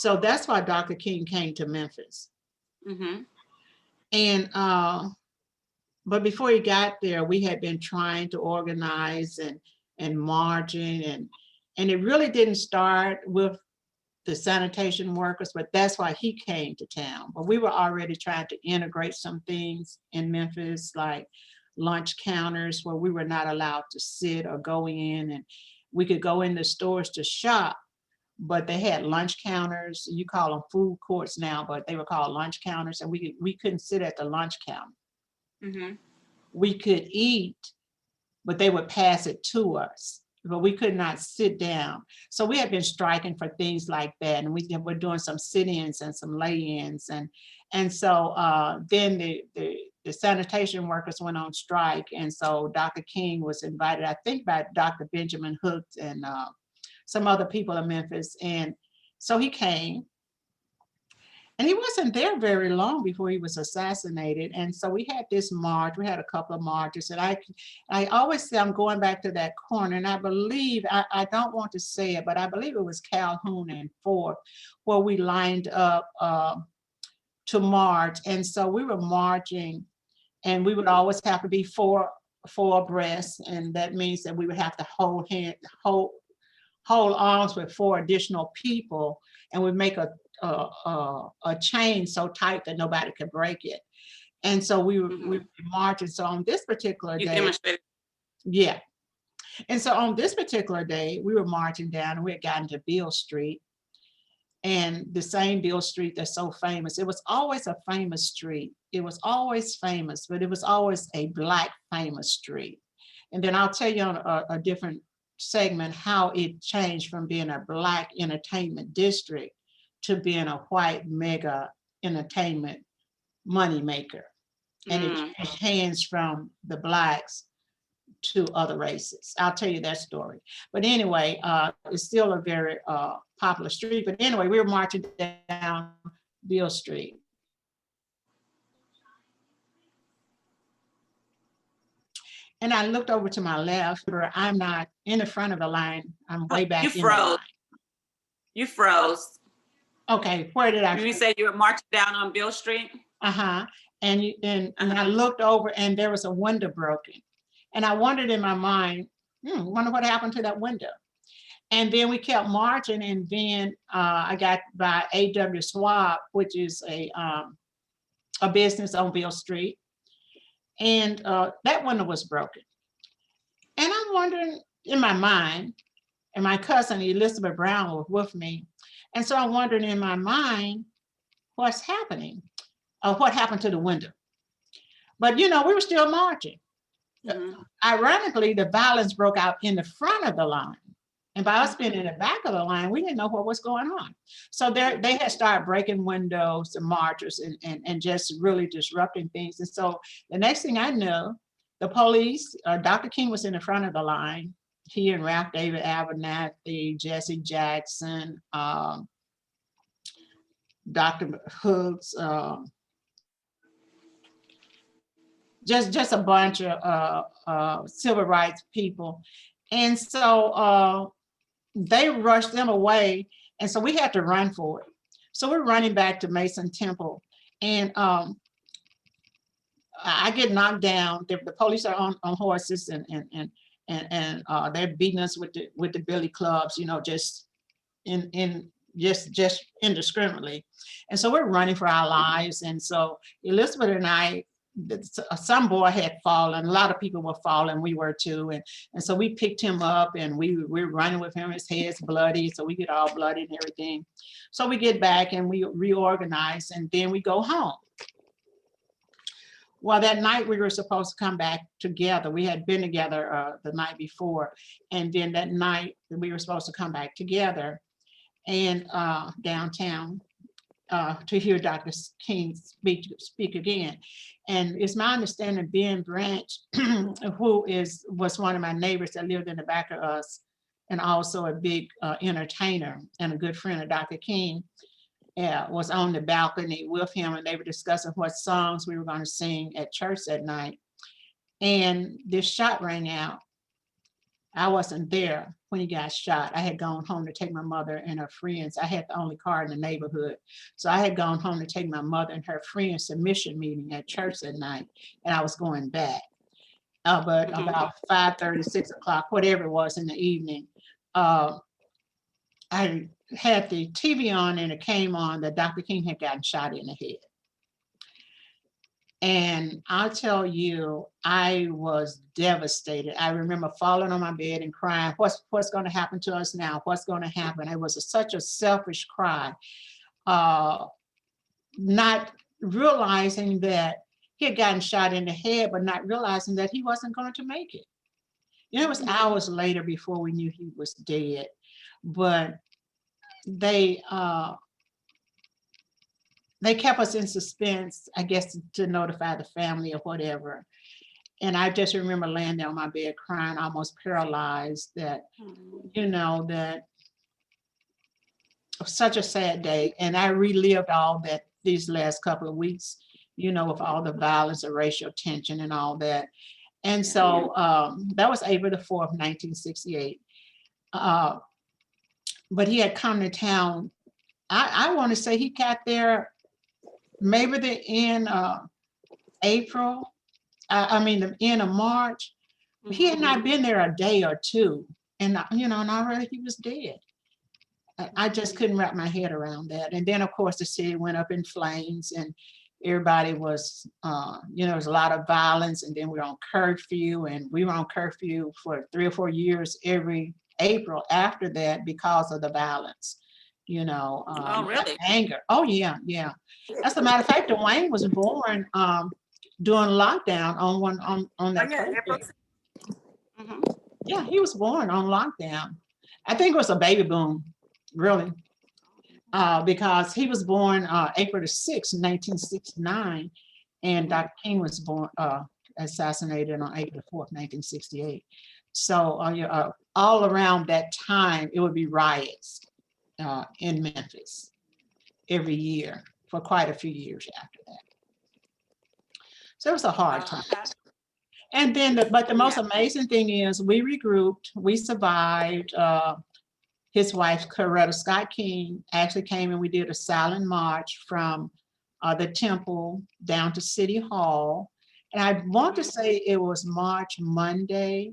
Speaker 1: So that's why Dr. King came to Memphis.
Speaker 2: Mhm.
Speaker 1: And but before he got there, we had been trying to organize and marching, and it really didn't start with the sanitation workers, but that's why he came to town. But we were already trying to integrate some things in Memphis, like lunch counters where we were not allowed to sit or go in, and we could go in the stores to shop, but they had lunch counters. You call them food courts now, but they were called lunch counters, and we couldn't sit at the lunch counter.
Speaker 2: Mhm.
Speaker 1: We could eat, but they would pass it to us, but we could not sit down. So we had been striking for things like that, and we were doing some sit-ins and some lay-ins, and so then the sanitation workers went on strike, and so Dr. King was invited, I think, by Dr. Benjamin Hooks and some other people in Memphis, and so he came. And he wasn't there very long before he was assassinated. And so we had this march, we had a couple of marches, and I always say I'm going back to that corner, and I believe, I don't want to say it, but I believe it was Calhoun and Fourth, where we lined up to march. And so we were marching, and we would always have to be four abreast, and that means that we would have to hold arms with 4 additional people, and we make a chain so tight that nobody could break it. And so we were marching. So on this particular
Speaker 2: You
Speaker 1: day,
Speaker 2: demonstrated.
Speaker 1: yeah. And so on this particular day, we were marching down, and we had gotten to Beale Street, and the same Beale Street that's so famous. It was always a famous street. It was always famous, but it was always a Black famous street. And then I'll tell you on a different segment how it changed from being a Black entertainment district to being a white mega entertainment moneymaker. And it changed hands from the Blacks to other races. I'll tell you that story. But anyway, it's still a very popular street. But anyway, we were marching down Beale Street. And I looked over to my left, where I'm not in the front of the line. I'm way back in the line.
Speaker 2: You froze.
Speaker 1: Okay, where did I?
Speaker 2: You said you were marching down on Beale Street?
Speaker 1: Uh-huh. And I looked over, and there was a window broken. And I wondered in my mind, wonder what happened to that window. And then we kept marching, and then I got by A.W. Schwab, which is a business on Beale Street. And that window was broken. And I'm wondering in my mind, and my cousin Elizabeth Brown was with me. And so I'm wondering in my mind, what's happening? What happened to the window? But we were still marching. Ironically, the violence broke out in the front of the line. And by us being in the back of the line, we didn't know what was going on. So they had started breaking windows, the marchers, and just really disrupting things. And so the next thing I knew, the police, Dr. King was in the front of the line. He and Ralph David Abernathy, Jesse Jackson, Dr. Hooks, just a bunch of civil rights people. And so they rushed them away. And so we had to run for it. So we're running back to Mason Temple. And I get knocked down. The police are on horses, and they're beating us with the billy clubs, just just indiscriminately. And so we're running for our lives. And so Elizabeth and I, some boy had fallen. A lot of people were falling. We were too. And so we picked him up, and we're running with him. His head's bloody, so we get all bloody and everything. So we get back, and we reorganize, and then we go home. Well, that night we were supposed to come back together. We had been together the night before. And then that night we were supposed to come back together and downtown to hear Dr. King speak again. And it's my understanding Ben Branch, who was one of my neighbors that lived in the back of us, and also a big entertainer and a good friend of Dr. King, was on the balcony with him, and they were discussing what songs we were going to sing at church that night. And this shot rang out. I wasn't there when he got shot. I had gone home to take my mother and her friends. I had the only car in the neighborhood. So I had gone home to take my mother and her friends to mission meeting at church that night, and I was going back. But about 5:30, 6 o'clock, whatever it was in the evening, I had the TV on, and it came on that Dr. King had gotten shot in the head. And I'll tell you, I was devastated. I remember falling on my bed and crying, what's going to happen to us now? What's going to happen? It was such a selfish cry, not realizing that he had gotten shot in the head, but not realizing that he wasn't going to make it. You know, it was hours later before we knew he was dead. But they kept us in suspense, I guess, to notify the family or whatever. And I just remember laying there on my bed crying, almost paralyzed, that, you know, that it was such a sad day. And I relived all that these last couple of weeks, you know, with all the violence and racial tension and all that. And so that was April the 4th, 1968. But he had come to town. I want to say he got there maybe the end of April, the end of March. He had not been there a day or two, and you know, and already he was dead. I just couldn't wrap my head around that. And then, of course, the city went up in flames, and everybody was, you know, there was a lot of violence. And then we were on curfew, and we were on curfew for 3 or 4 years every April after that because of the violence. You know,
Speaker 2: Oh, really?
Speaker 1: anger. Oh, yeah, yeah. As a matter of fact, Dwayne was born during lockdown on that first day. Yeah, he was born on lockdown. I think it was a baby boom, really, because he was born April the 6th, 1969, and Dr. King was born assassinated on April the 4th, 1968. So all around that time, it would be riots in Memphis every year for quite a few years after that. So it was a hard time. And then, but the most amazing thing is we regrouped, we survived. His wife, Coretta Scott King, actually came and we did a silent march from the temple down to City Hall. And I want to say it was March Monday,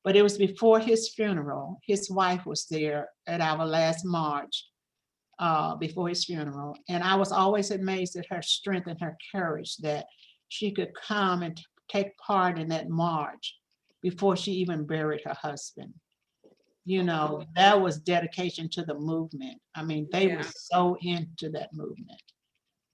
Speaker 1: but it was before his funeral. His wife was there at our last march before his funeral. And I was always amazed at her strength and her courage that she could come and take part in that march before she even buried her husband. You know, that was dedication to the movement. I mean, they were so into that movement.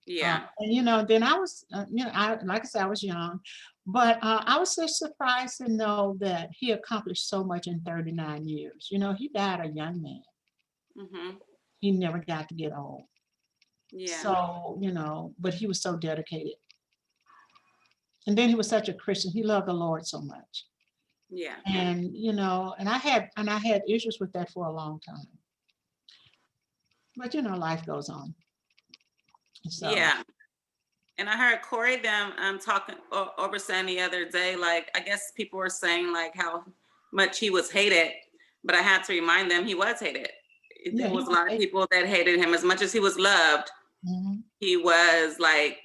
Speaker 2: Yeah.
Speaker 1: And, you know, then I was, you know, like I said, I was young, but I was so surprised to know that he accomplished so much in 39 years. You know, he died a young man. He never got to get old.
Speaker 2: Yeah.
Speaker 1: So, you know, but he was so dedicated. And then he was such a Christian. He loved the Lord so much.
Speaker 2: Yeah.
Speaker 1: And, you know, and I had issues with that for a long time. But, you know, life goes on. So.
Speaker 2: Yeah. And I heard Kori them talking over saying the other day, like, I guess people were saying like how much he was hated, but I had to remind them he was hated. There was a lot of people that hated him as much as he was loved. He was like,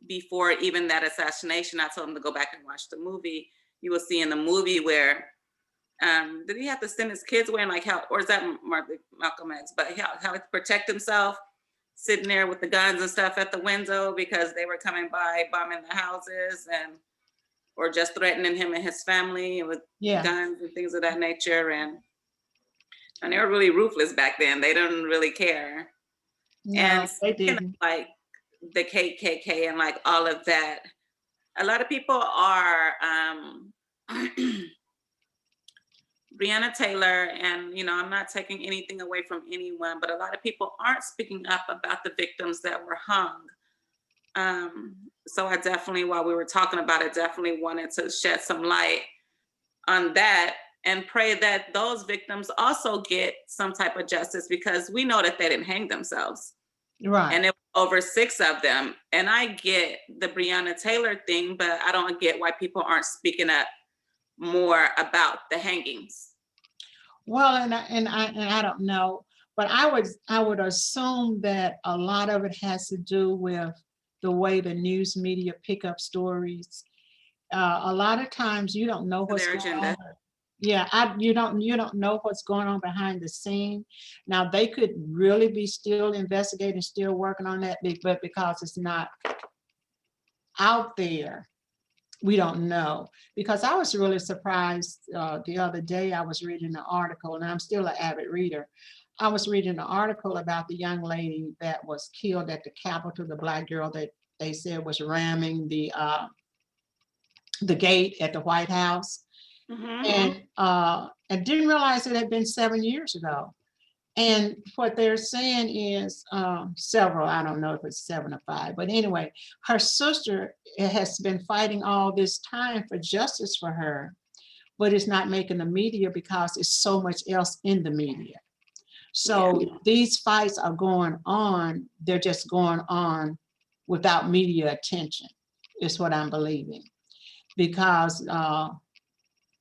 Speaker 2: before even that assassination, I told him to go back and watch the movie. You will see in the movie where, did he have to send his kids away and like how, or is that Malcolm X, but how to protect himself, sitting there with the guns and stuff at the window because they were coming by bombing the houses and, or just threatening him and his family with guns and things of that nature. And they were really ruthless back then. They didn't really care. No, and they didn't. Like the KKK and like all of that. A lot of people are, Breonna Taylor, and you know, I'm not taking anything away from anyone, but a lot of people aren't speaking up about the victims that were hung. So I definitely, while we were talking about it, definitely wanted to shed some light on that and pray that those victims also get some type of justice, because we know that they didn't hang themselves.
Speaker 1: Right.
Speaker 2: And it was over 6 of them. And I get the Breonna Taylor thing, but I don't get why people aren't speaking up more about the hangings.
Speaker 1: Well, and I don't know, but I would assume that a lot of it has to do with the way the news media pick up stories. A lot of times you don't know
Speaker 2: For
Speaker 1: what's
Speaker 2: their
Speaker 1: going on.
Speaker 2: agenda.
Speaker 1: Yeah, you don't know what's going on behind the scene. Now they could really be still investigating, still working on that, but because it's not out there, we don't know. Because I was really surprised the other day. I was reading an article, and I'm still an avid reader. I was reading an article about the young lady that was killed at the Capitol, the Black girl that they said was ramming the gate at the White House,
Speaker 2: Mm-hmm.
Speaker 1: and didn't realize it had been 7 years ago. And what they're saying is several, I don't know if it's 7 or 5, but anyway, her sister has been fighting all this time for justice for her, but it's not making the media because it's so much else in the media. So these fights are going on, they're just going on without media attention, is what I'm believing. Because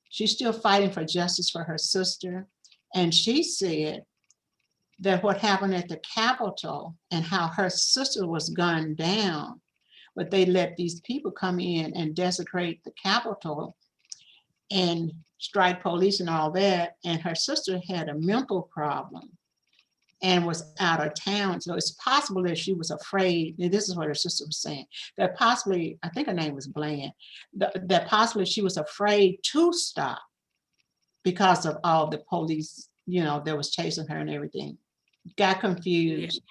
Speaker 1: she's still fighting for justice for her sister. And she said that what happened at the Capitol and how her sister was gunned down, but they let these people come in and desecrate the Capitol and strike police and all that. And her sister had a mental problem and was out of town. So it's possible that she was afraid, and this is what her sister was saying, that possibly, I think her name was Bland, that possibly she was afraid to stop because of all the police, that was chasing her and everything. Got confused,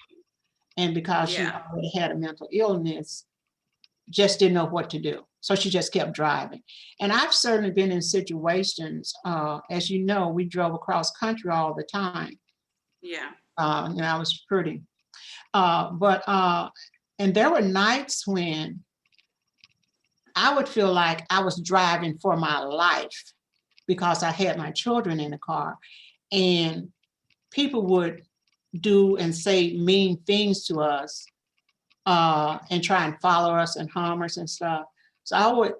Speaker 1: and because she already had a mental illness, just didn't know what to do. So she just kept driving. And I've certainly been in situations, as you know, we drove across country all the time.
Speaker 2: Yeah.
Speaker 1: I was pretty, and there were nights when I would feel like I was driving for my life because I had my children in the car, and people would do and say mean things to us, and try and follow us and harm us and stuff. So I would,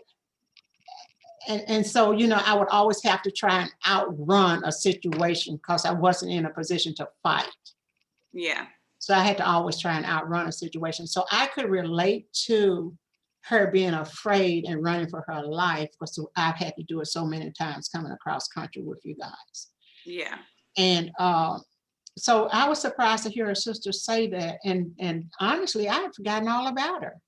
Speaker 1: and so, I would always have to try and outrun a situation because I wasn't in a position to fight.
Speaker 2: Yeah.
Speaker 1: So I had to always try and outrun a situation. So I could relate to her being afraid and running for her life, because I've had to do it so many times coming across country with you guys.
Speaker 2: Yeah.
Speaker 1: And so I was surprised to hear her sister say that. And honestly, I had forgotten all about her.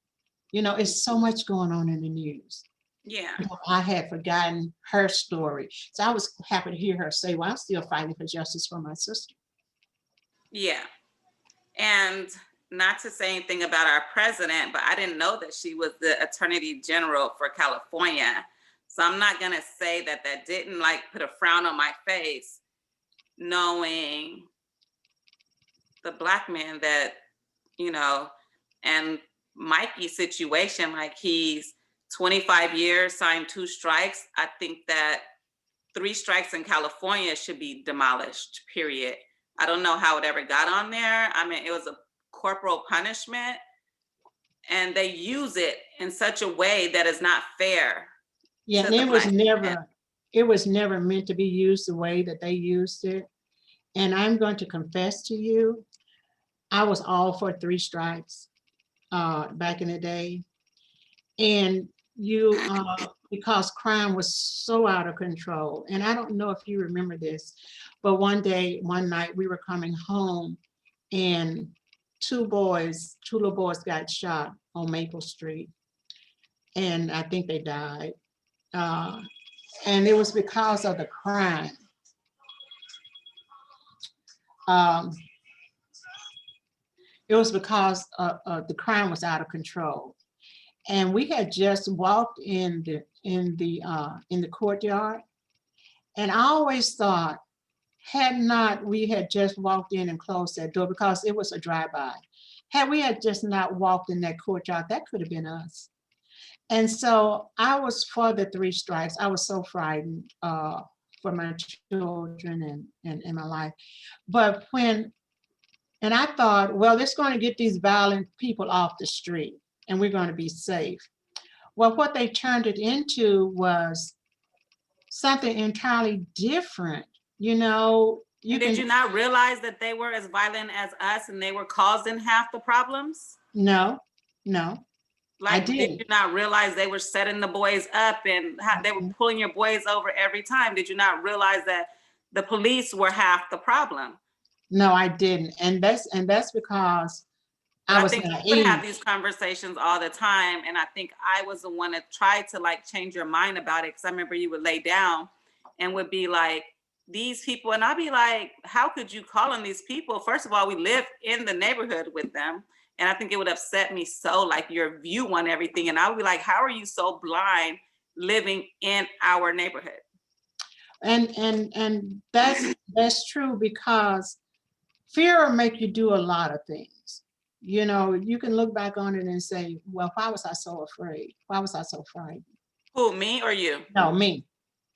Speaker 1: It's so much going on in the news.
Speaker 2: Yeah.
Speaker 1: I had forgotten her story. So I was happy to hear her say, well, I'm still fighting for justice for my sister.
Speaker 2: Yeah. And not to say anything about our president, but I didn't know that she was the Attorney General for California. So I'm not going to say that didn't put a frown on my face, knowing the Black man that, and Mikey's situation, he's 25 years, signed 2 strikes. I think that 3 strikes in California should be demolished, period. I don't know how it ever got on there. I mean, it was a corporal punishment, and they use it in such a way that is not fair.
Speaker 1: Yeah, and it was never meant to be used the way that they used it. And I'm going to confess to you, I was all for 3 strikes back in the day. And because crime was so out of control. And I don't know if you remember this, but one night we were coming home, and 2 little boys got shot on Maple Street. And I think they died. And it was because of the crime. It was because the crime was out of control. And we had just walked in the courtyard. And I always thought, we had just walked in and closed that door, because it was a drive-by. Had we had just not walked in that courtyard, that could have been us. And so I was for the 3 strikes. I was so frightened for my children and my life. But when And I thought, well, it's going to get these violent people off the street and we're going to be safe. Well, what they turned it into was something entirely different. You know,
Speaker 2: And did you not realize that they were as violent as us and they were causing half the problems?
Speaker 1: No.
Speaker 2: Like, did you not realize they were setting the boys up and they were pulling your boys over every time? Did you not realize that the police were half the problem?
Speaker 1: No, I didn't. And that's because I was
Speaker 2: think
Speaker 1: naive.
Speaker 2: you would have these conversations all the time. And I think I was the one that tried to like change your mind about it. Cause I remember you would lay down and would be like, these people, and I'd be like, how could you call on these people? First of all, we live in the neighborhood with them. And I think it would upset me so, like your view on everything. And I would be like, how are you so blind living in our neighborhood?
Speaker 1: And that's true, because fear will make you do a lot of things. You know, you can look back on it and say, well, why was I so afraid? Why was I so frightened?
Speaker 2: Who, me or you?
Speaker 1: No, me.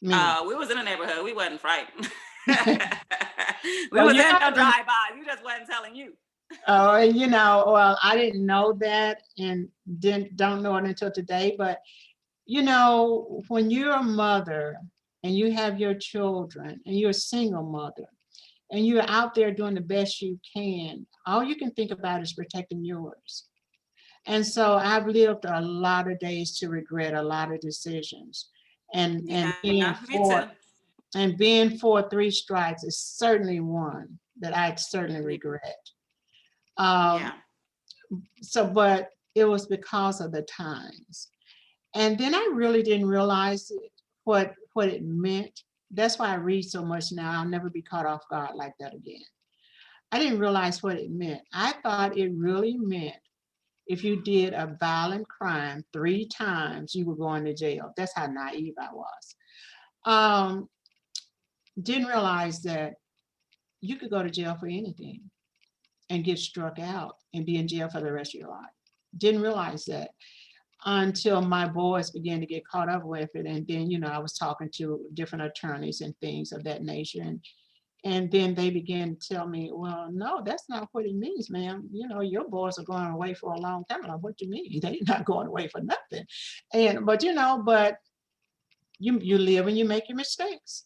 Speaker 2: We was in the neighborhood. We wasn't frightened. We
Speaker 1: Well,
Speaker 2: was in no drive-by. You just wasn't telling you.
Speaker 1: Oh, you know, well, I didn't know that and don't know it until today. But, you know, when you're a mother and you have your children and you're a single mother and you're out there doing the best you can, all you can think about is protecting yours. And so I've lived a lot of days to regret a lot of decisions. And being for 3 strikes is certainly one that I certainly regret. So, but it was because of the times. And then I really didn't realize what it meant. That's why I read so much now. I'll never be caught off guard like that again. I didn't realize what it meant. I thought it really meant if you did a violent crime 3 times, you were going to jail. That's how naive I was. Didn't realize that you could go to jail for anything and get struck out and be in jail for the rest of your life. Didn't realize that until my boys began to get caught up with it. And then, you know, I was talking to different attorneys and things of that nature. And then they began to tell me, well, no, that's not what it means, ma'am. You know, your boys are going away for a long time. I'm like, what do you mean? They're not going away for nothing. But you know, you live and you make your mistakes.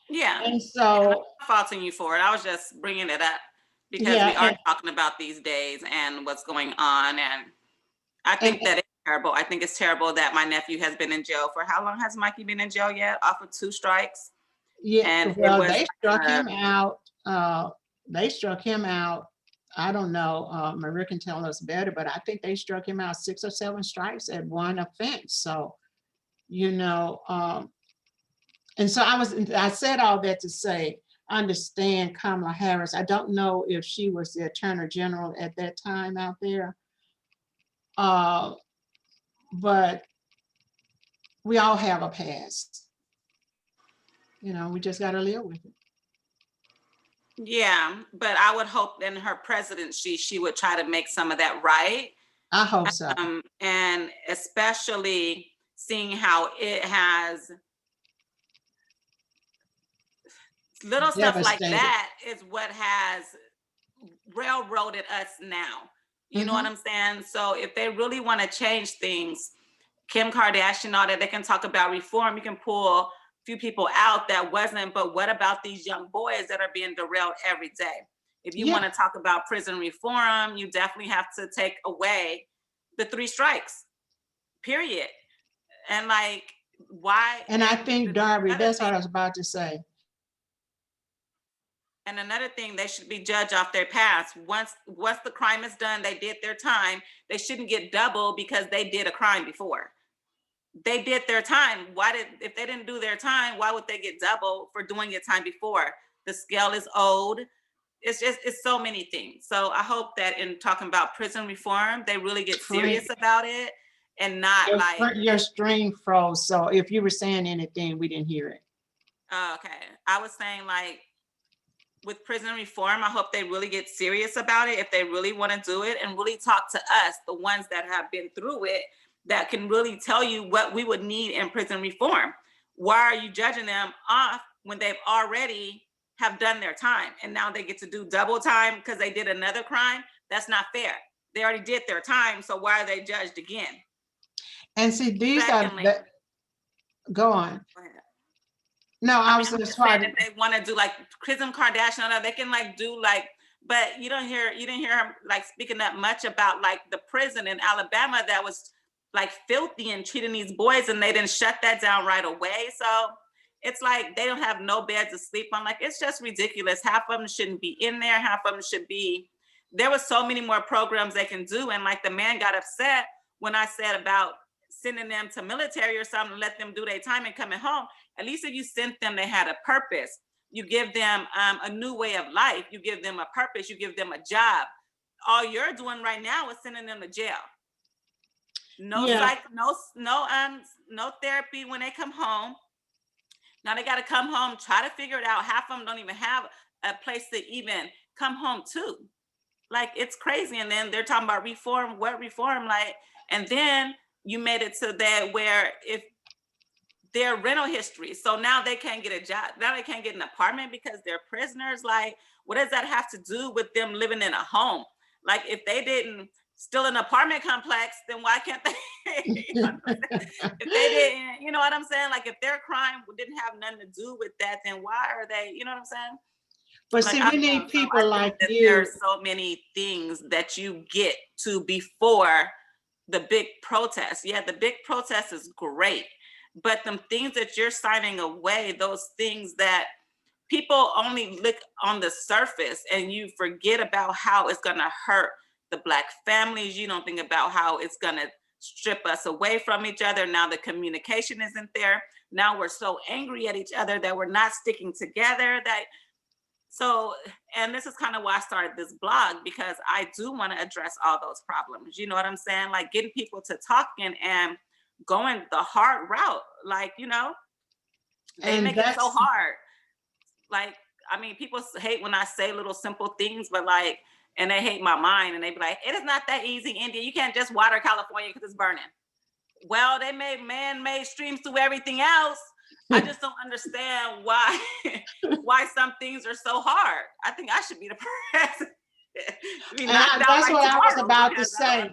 Speaker 2: Yeah.
Speaker 1: And so
Speaker 2: I'm not faulting you for it. I was just bringing it up because we are talking about these days and what's going on. And I think that it's terrible. I think it's terrible that my nephew has been in jail for, how long has Mikey been in jail yet? Off of 2 strikes?
Speaker 1: Yeah, and well, they struck him out. They struck him out. I don't know. Maria can tell us better, but I think they struck him out 6 or 7 strikes at one offense. So, you know, and so I said all that to say, understand Kamala Harris. I don't know if she was the Attorney General at that time out there, but we all have a past. You know, we just got to live with it.
Speaker 2: Yeah, but I would hope in her presidency, she would try to make some of that right.
Speaker 1: I hope so.
Speaker 2: And especially seeing how it has little stuff like that is what has railroaded us now. You know what I'm saying? So if they really want to change things, Kim Kardashian, all that, they can talk about reform. You can pull few people out that wasn't, but what about these young boys that are being derailed every day? If you want to talk about prison reform, you definitely have to take away the 3 strikes, period. And like, why?
Speaker 1: And I think, Darby, that's what I was about to say.
Speaker 2: And another thing, they should be judged off their past. Once the crime is done, they did their time. They shouldn't get double because they did a crime before. They did their time. If they didn't do their time, why would they get double for doing your time before? The scale is old. It's so many things. So I hope that in talking about prison reform, they really get serious about it and not
Speaker 1: your stream froze. So if you were saying anything, we didn't hear it.
Speaker 2: Okay. I was saying, like, with prison reform, I hope they really get serious about it if they really want to do it and really talk to us, the ones that have been through it, that can really tell you what we would need in prison reform. Why are you judging them off when they've already have done their time and now they get to do double time because they did another crime. That's not fair. They already did their time, so why are they judged again?
Speaker 1: And see, these
Speaker 2: Secondly,
Speaker 1: are go on.
Speaker 2: go ahead.
Speaker 1: No, I was
Speaker 2: I'm
Speaker 1: just
Speaker 2: just saying
Speaker 1: trying
Speaker 2: if they want to do like Kim Kardashian, they can like do like, but you didn't hear her like speaking up much about like the prison in Alabama that was like filthy and treating these boys, and they didn't shut that down right away. So it's like they don't have no bed to sleep on. Like, it's just ridiculous. Half of them shouldn't be in there. Half of them should be. There was so many more programs they can do. And like the man got upset when I said about sending them to military or something, let them do their time and coming home. At least if you sent them, they had a purpose. You give them a new way of life. You give them a purpose. You give them a job. All you're doing right now is sending them to jail. No psych, no therapy when they come home. Now they got to come home, try to figure it out. Half of them don't even have a place to even come home to. Like, it's crazy. And then they're talking about reform, what reform? Like, and then you made it to that where if their rental history, so now they can't get a job, now they can't get an apartment because they're prisoners. Like, what does that have to do with them living in a home? Like, if they didn't steal an apartment complex, then why can't they? If they didn't, you know what I'm saying? Like, if their crime didn't have nothing to do with that, then why are they, you know what I'm saying?
Speaker 1: But
Speaker 2: Like,
Speaker 1: see, we need people like you.
Speaker 2: There are so many things that you get to before the big protest. Yeah, the big protest is great, but them things that you're signing away, those things that people only look on the surface, and you forget about how it's gonna hurt the Black families. You don't think about how it's gonna strip us away from each other. Now the communication isn't there. Now we're so angry at each other that we're not sticking together. So, and this is kind of why I started this blog, because I do want to address all those problems. You know what I'm saying? Like, getting people to talking and going the hard route. Like, you know, they make it so hard. Like, I mean, people hate when I say little simple things, but like, and they hate my mind, and they be like, it is not that easy, India. You can't just water California because it's burning. Well, they made man-made streams through everything else. I just don't understand why some things are so hard. I think I should be the president.
Speaker 1: That's what I was about to say.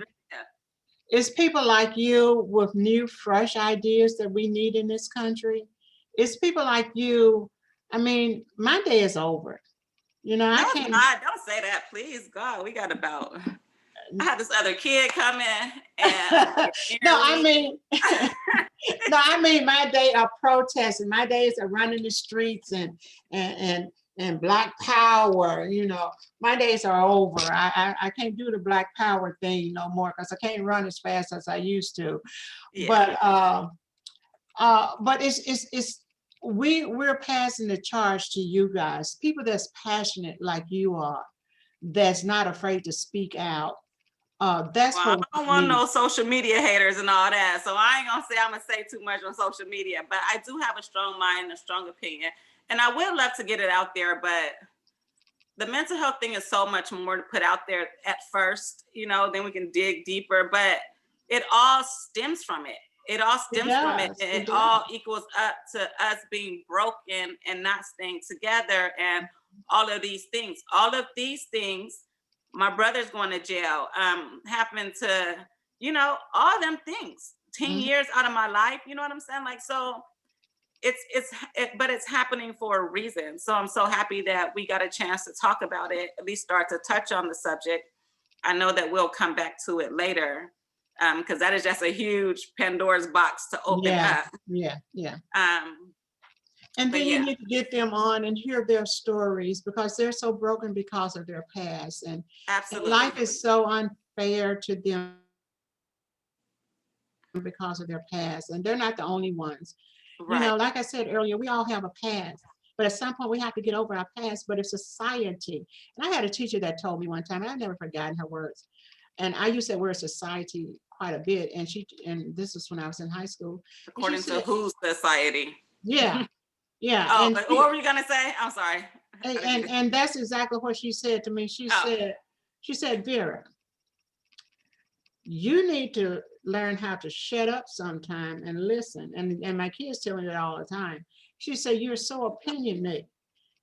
Speaker 1: It's people like you with new, fresh ideas that we need in this country. It's people like you. I mean, my day is over. You know, I can't.
Speaker 2: God, don't say that, please. God, we got about. I had this other kid come in, and
Speaker 1: no, I mean, my day are protesting. My days are running the streets and Black Power. You know, my days are over. I can't do the Black Power thing no more because I can't run as fast as I used to. Yeah. But it's we're passing the charge to you guys, people that's passionate like you are, that's not afraid to speak out. That's what
Speaker 2: I don't want no social media haters and all that. So I ain't gonna say I'm gonna say too much on social media, but I do have a strong mind and a strong opinion. And I would love to get it out there, but the mental health thing is so much more to put out there at first, you know, then we can dig deeper, but it all stems from it. It all stems from it. It all equals up to us being broken and not staying together and all of these things. All of these things, my brother's going to jail, happened to, you know, all them things, 10 years out of my life, you know what I'm saying? Like, so but it's happening for a reason. So I'm so happy that we got a chance to talk about it, at least start to touch on the subject. I know that we'll come back to it later, because that is just a huge Pandora's box to open up.
Speaker 1: Yeah. And then you need to get them on and hear their stories, because they're so broken because of their past. And life is so unfair to them because of their past. And they're not the only ones. Right. You know, like I said earlier, we all have a past. But at some point we have to get over our past. But if society, and I had a teacher that told me one time, and I've never forgotten her words. And I use that word society quite a bit. And this is when I was in high school.
Speaker 2: According to whose society?
Speaker 1: Yeah. Yeah.
Speaker 2: Oh, but what were you gonna say? I'm sorry.
Speaker 1: And that's exactly what she said to me. She said, Vera, you need to learn how to shut up sometime and listen. And my kids tell me that all the time. She said, you're so opinionated.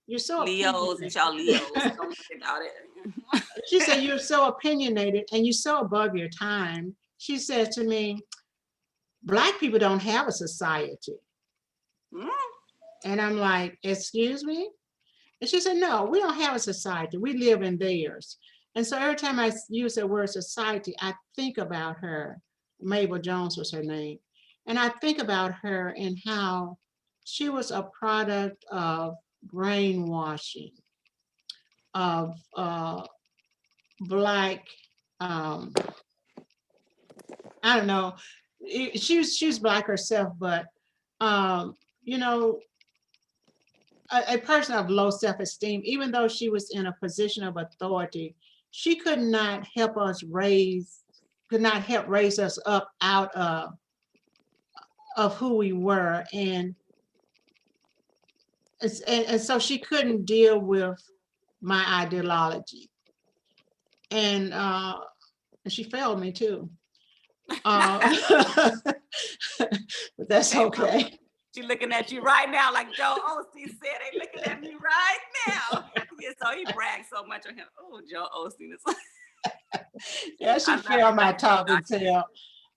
Speaker 1: you're so
Speaker 2: Leos,
Speaker 1: opinionated.
Speaker 2: y'all Leos, don't worry about it.
Speaker 1: She said, you're so opinionated and you're so above your time. She said to me, Black people don't have a society.
Speaker 2: Mm,
Speaker 1: And I'm like, excuse me? And she said, no, we don't have a society. We live in theirs. And so every time I use the word society, I think about her. Mabel Jones was her name. And I think about her and how she was a product of brainwashing, of Black, um, I don't know, she's Black herself, but, you know, a person of low self-esteem, even though she was in a position of authority, she could not help raise us up out of who we were. And, and so she couldn't deal with my ideology. And she failed me too. But that's
Speaker 2: hey, mama,
Speaker 1: okay.
Speaker 2: she looking at you right now, like Joe Osteen said. They looking at me right now. Yeah, so he brags so much on him. Oh, Joe Osteen is.
Speaker 1: Yeah, she
Speaker 2: I love
Speaker 1: failed
Speaker 2: you,
Speaker 1: my
Speaker 2: Dr.
Speaker 1: talk and
Speaker 2: Doctor.
Speaker 1: tell.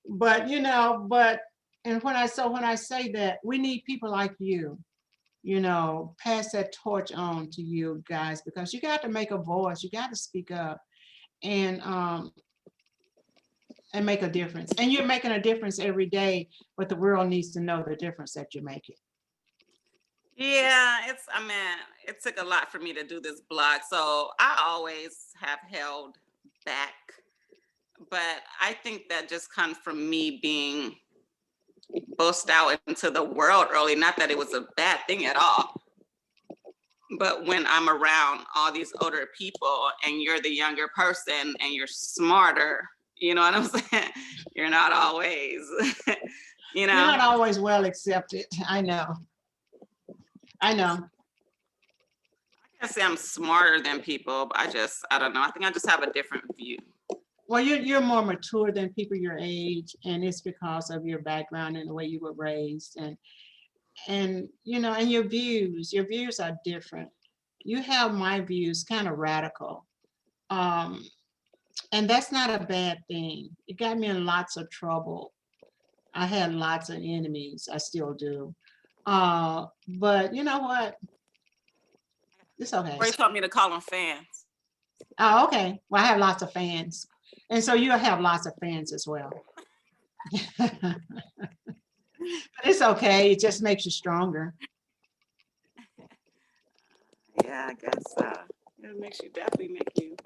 Speaker 1: But and when I say that, we need people like you, pass that torch on to you guys, because you got to make a voice, you got to speak up and make a difference. And you're making a difference every day, but the world needs to know the difference that you're making.
Speaker 2: Yeah, I mean, it took a lot for me to do this blog. So I always have held back. But I think that just comes from me being burst out into the world early. Not that it was a bad thing at all. But when I'm around all these older people and you're the younger person and you're smarter, you know what I'm saying? You're not always,
Speaker 1: You're not always well accepted. I know.
Speaker 2: I can't say I'm smarter than people, but I don't know. I think I just have a different view.
Speaker 1: Well, you're more mature than people your age, and it's because of your background and the way you were raised, and and your views are different. You have my views, kind of radical, um and that's not a bad thing. It got me in lots of trouble. I had lots of enemies. I still do. But you know what, it's okay.
Speaker 2: Ray taught me to call them fans.
Speaker 1: Oh, okay. Well, I have lots of fans, and so you'll have lots of fans as well. But it's okay. It just makes you stronger.
Speaker 2: Yeah, I guess it makes you definitely make you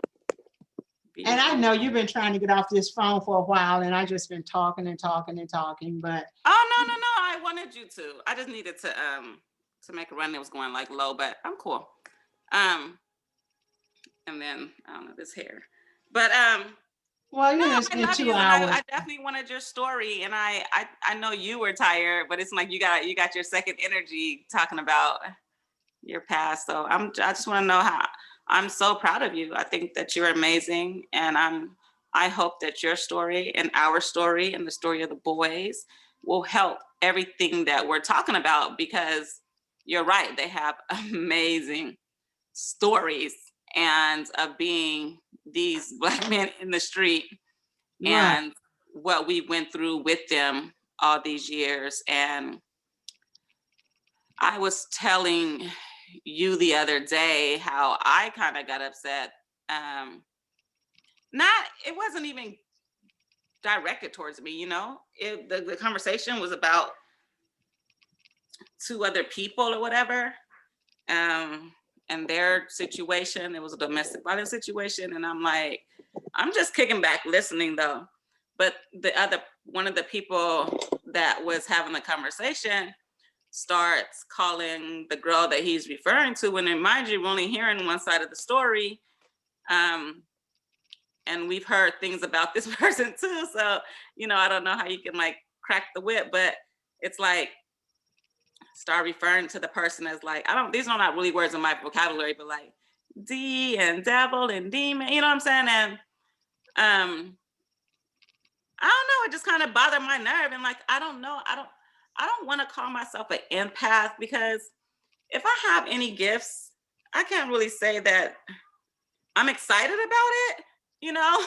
Speaker 2: be.
Speaker 1: And I know you've been trying to get off this phone for a while, and I just been talking and talking and talking, but
Speaker 2: oh no, I wanted you to. I just needed to make a run that was going like low, but I'm cool. And then I don't know this hair, but
Speaker 1: well,
Speaker 2: no,
Speaker 1: it's
Speaker 2: I
Speaker 1: been
Speaker 2: love
Speaker 1: two
Speaker 2: you, and
Speaker 1: hours.
Speaker 2: I definitely wanted your story, and I know you were tired, but it's like you got your second energy talking about your past. So I just want to know how. I'm so proud of you. I think that you're amazing, and I hope that your story and our story and the story of the boys will help everything that we're talking about, because you're right. They have amazing stories and of being these Black men in the street
Speaker 1: Right.
Speaker 2: and what we went through with them all these years. And I was telling you the other day how I kind of got upset. It wasn't even directed towards me, the conversation was about two other people or whatever, and their situation. It was a domestic violence situation, and I'm just kicking back listening though. But one of the people that was having the conversation starts calling the girl that he's referring to, and mind you, we're only hearing one side of the story. And we've heard things about this person too. So, I don't know how you can crack the whip, but it's start referring to the person as these are not really words in my vocabulary, but D and devil and demon, you know what I'm saying? And I don't know, it just kind of bothered my nerve. And I don't know, I don't want to call myself an empath, because if I have any gifts, I can't really say that I'm excited about it, you know?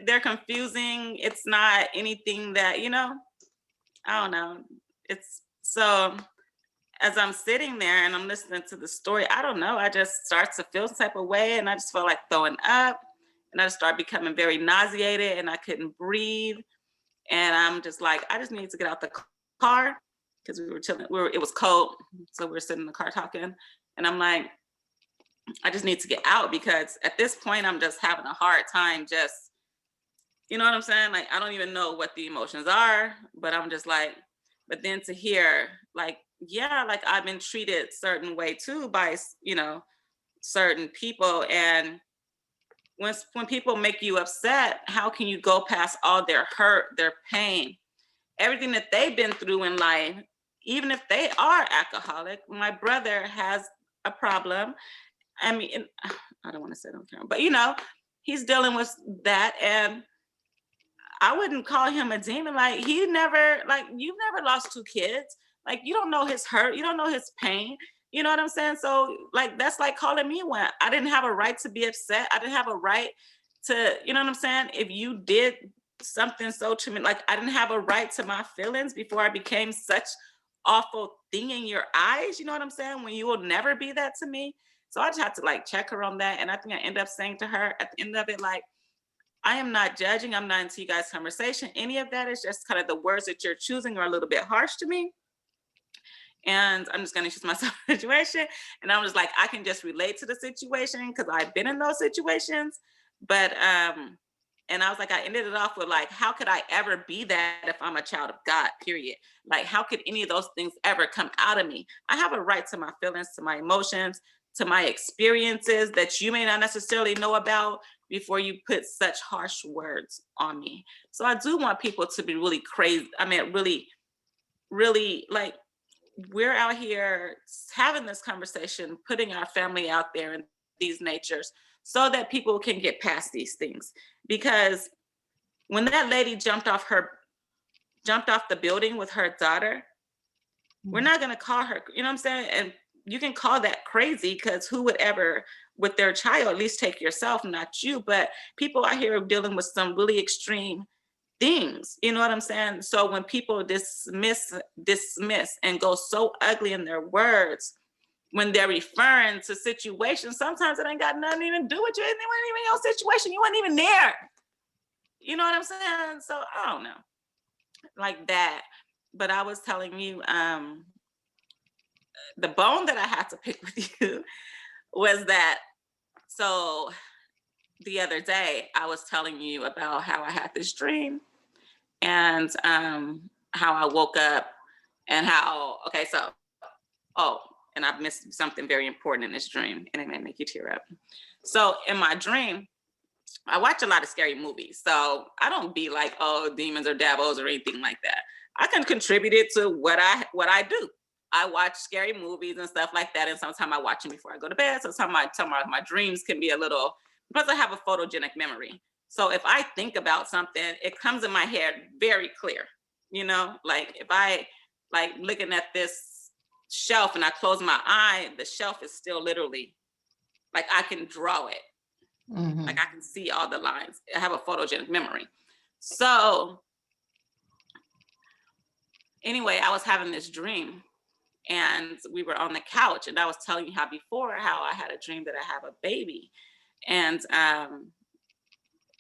Speaker 2: They're confusing. It's not anything that, you know, I don't know. It's so as I'm sitting there and I'm listening to the story, I don't know. I just start to feel some type of way and I just felt like throwing up and I just started becoming very nauseated and I couldn't breathe. And I'm just like, I just need to get out the car because we were chilling. It was cold. So we were sitting in the car talking. And I'm like, I just need to get out because at this point, I'm just having a hard time just, you know what I'm saying? Like, I don't even know what the emotions are, but I'm just like, but then to hear like, yeah, like I've been treated certain way too by, you know, certain people. And when people make you upset, how can you go past all their hurt, their pain, everything that they've been through in life, even if they are alcoholic? My brother has a problem. I mean, I don't want to say it on camera, but you know, he's dealing with that. And I wouldn't call him a demon. Like he never, like you've never lost two kids. Like you don't know his hurt. You don't know his pain. You know what I'm saying? So like, that's like calling me one. I didn't have a right to be upset. I didn't have a right to, you know what I'm saying? If you did something so to me, like I didn't have a right to my feelings before I became such awful thing in your eyes. You know what I'm saying? When you will never be that to me. So I just had to like check her on that. And I think I ended up saying to her at the end of it, like, I am not judging. I'm not into you guys' conversation. Any of that is just kind of the words that you're choosing are a little bit harsh to me. And I'm just going to choose myself in the situation. And I was like, I can just relate to the situation because I've been in those situations. But, and I was like, I ended it off with like, how could I ever be that if I'm a child of God, period? Like, how could any of those things ever come out of me? I have a right to my feelings, to my emotions, to my experiences that you may not necessarily know about before you put such harsh words on me. So I do want people to be really crazy. I mean, really, really like, we're out here having this conversation, putting our family out there in these natures so that people can get past these things. Because when that lady jumped off the building with her daughter, we're not going to call her, you know what I'm saying? And you can call that crazy because who would ever with their child, at least take yourself, not you, but people out here are dealing with some really extreme things, you know what I'm saying? So when people dismiss and go so ugly in their words, when they're referring to situations, sometimes it ain't got nothing to even do with you. It wasn't even your situation. You weren't even there. You know what I'm saying? So I don't know, like that. But I was telling you, the bone that I had to pick with you was that, so the other day I was telling you about how I had this dream and how I woke up and how, okay, so, and I've missed something very important in this dream and it may make you tear up. So in my dream, I watch a lot of scary movies. So I don't be like, oh, demons or devils or anything like that. I can contribute it to what I do. I watch scary movies and stuff like that. And sometimes I watch them before I go to bed. So sometimes my dreams can be a little, because I have a photogenic memory. So if I think about something, it comes in my head very clear. You know, like if I like looking at this shelf and I close my eye, the shelf is still literally, like I can draw it. Mm-hmm. Like I can see all the lines. I have a photogenic memory. So anyway, I was having this dream and we were on the couch and I was telling you how I had a dream that I have a baby. And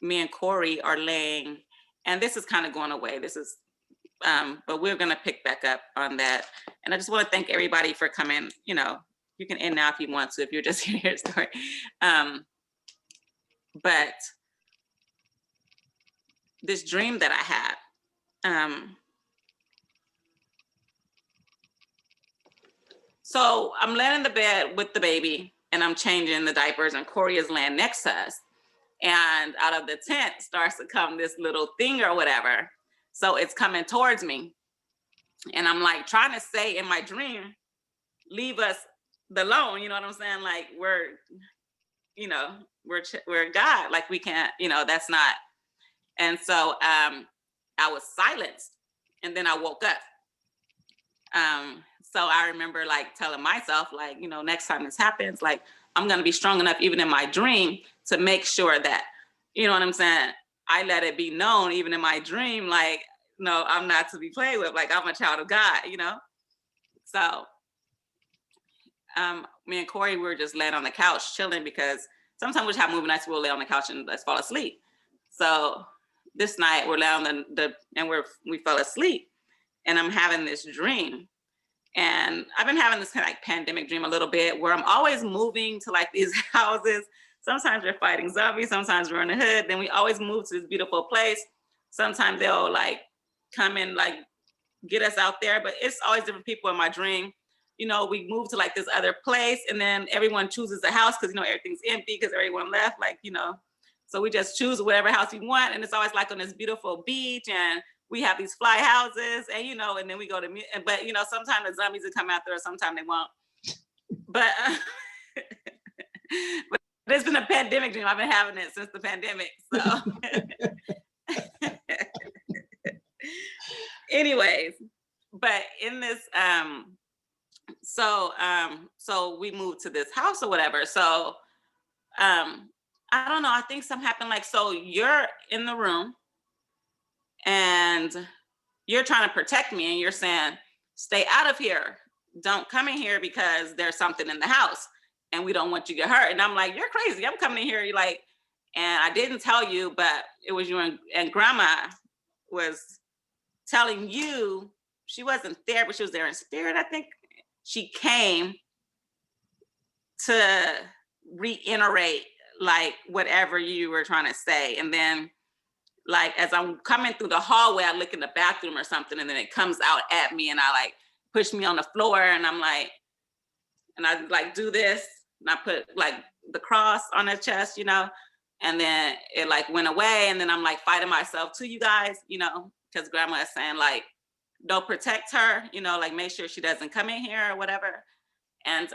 Speaker 2: me and Corey are laying, and this is kind of going away. This is, but we're going to pick back up on that. And I just want to thank everybody for coming. You know, you can end now if you want to, if you're just hearing your story. But this dream that I had, so I'm laying in the bed with the baby and I'm changing the diapers and Corey is laying next to us. And out of the tent starts to come this little thing or whatever. So it's coming towards me. And I'm like trying to say in my dream, leave us alone. You know what I'm saying? Like we're God, like we can't, that's not. And so I was silenced and then I woke up. So I remember like telling myself, like, you know, next time this happens, like, I'm going to be strong enough, even in my dream, to make sure that, you know what I'm saying? I let it be known, even in my dream, like, no, I'm not to be played with. Like, I'm a child of God, you know? So me and Kori, we were just laying on the couch chilling, because sometimes we have movie nights, we'll lay on the couch and let's fall asleep. So this night we're laying on we fell asleep, and I'm having this dream. And I've been having this kind of like pandemic dream a little bit, where I'm always moving to like these houses. Sometimes we're fighting zombies, sometimes we're in the hood, then we always move to this beautiful place. Sometimes they'll like come and like get us out there, but it's always different people in my dream. You know, we move to like this other place, and then everyone chooses a house because, you know, everything's empty because everyone left, like, you know. So we just choose whatever house we want, and it's always like on this beautiful beach, and we have these fly houses, and, you know, and then we go to, but, you know, sometimes the zombies will come out there, sometimes they won't. But, but it's been a pandemic dream. I've been having it since the pandemic, so. Anyways, but in this, so we moved to this house or whatever. So, I don't know, I think something happened, like, so you're in the room and you're trying to protect me, and you're saying, stay out of here. Don't come in here because there's something in the house and we don't want you to get hurt. And I'm like, you're crazy. I'm coming in here. You're like, and I didn't tell you, but it was you and grandma was telling you, she wasn't there, but she was there in spirit, I think. She came to reiterate like whatever you were trying to say. And then like, as I'm coming through the hallway, I look in the bathroom or something, and then it comes out at me, and I like push me on the floor, and I'm like, and I like do this, and I put like the cross on her chest, you know, and then it like went away. And then I'm like fighting myself to you guys, you know, because grandma is saying like, don't protect her, you know, like make sure she doesn't come in here or whatever. And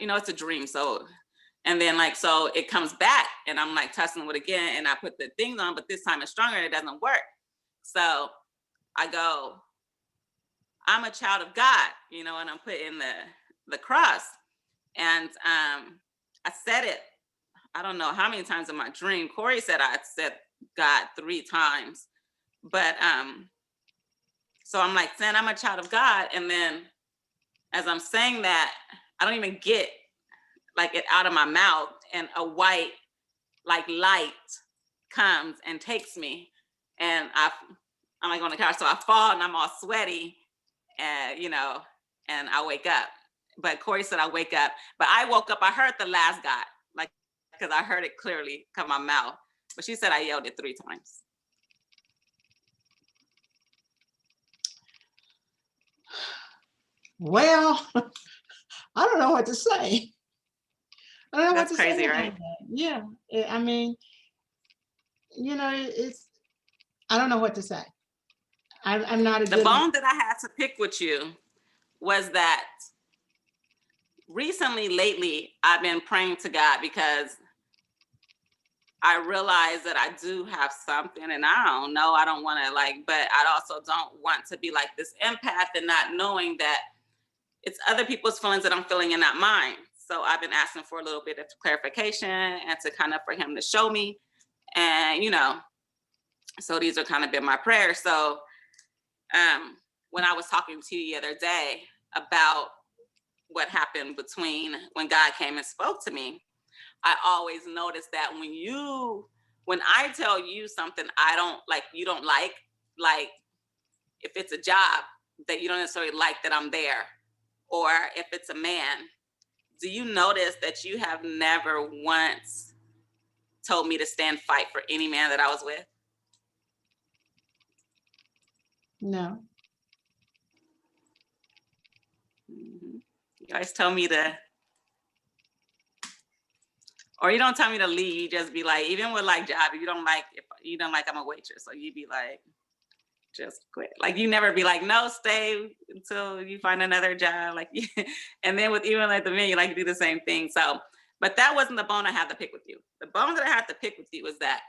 Speaker 2: you know, it's a dream. So, and then like, so it comes back, and I'm like testing it again, and I put the things on, but this time it's stronger and it doesn't work. So I go, I'm a child of God, you know, and I'm putting the cross. And I said it, I don't know how many times in my dream. Kori said I said God 3 times. But so I'm like saying I'm a child of God. And then as I'm saying that, I don't even get like it out of my mouth, and a white like light comes and takes me, and I'm like on the couch, so I fall and I'm all sweaty, and you know, and I wake up. But Kori said I wake up, but I woke up, I heard the last God, like, because I heard it clearly come my mouth. But she said I yelled it 3 times.
Speaker 1: Well, I don't know what to say. I don't know
Speaker 2: That's
Speaker 1: what to
Speaker 2: crazy,
Speaker 1: say
Speaker 2: right?
Speaker 1: about that. Yeah, I mean, you know, it's, I don't know what to say. I'm not a
Speaker 2: The
Speaker 1: good.
Speaker 2: bone that I had to pick with you was that lately, I've been praying to God, because I realize that I do have something, and I don't know, I don't want to like, but I also don't want to be like this empath and not knowing that it's other people's feelings that I'm feeling and not mine. So I've been asking for a little bit of clarification, and to kind of for him to show me. And, you know, so these are kind of been my prayers. So when I was talking to you the other day about what happened between when God came and spoke to me, I always notice that when I tell you something I don't like, you don't like if it's a job that you don't necessarily like that I'm there, or if it's a man, do you notice that you have never once told me to stand fight for any man that I was with?
Speaker 1: No.
Speaker 2: Mm-hmm. You guys tell me to, or you don't tell me to leave, you just be like, even with like job, if you don't like I'm a waitress, so you be like, just quit. Like you never be like, no, stay until you find another job. Like, and then with even like the men, you like to do the same thing. So, but that wasn't the bone I had to pick with you. The bone that I had to pick with you was that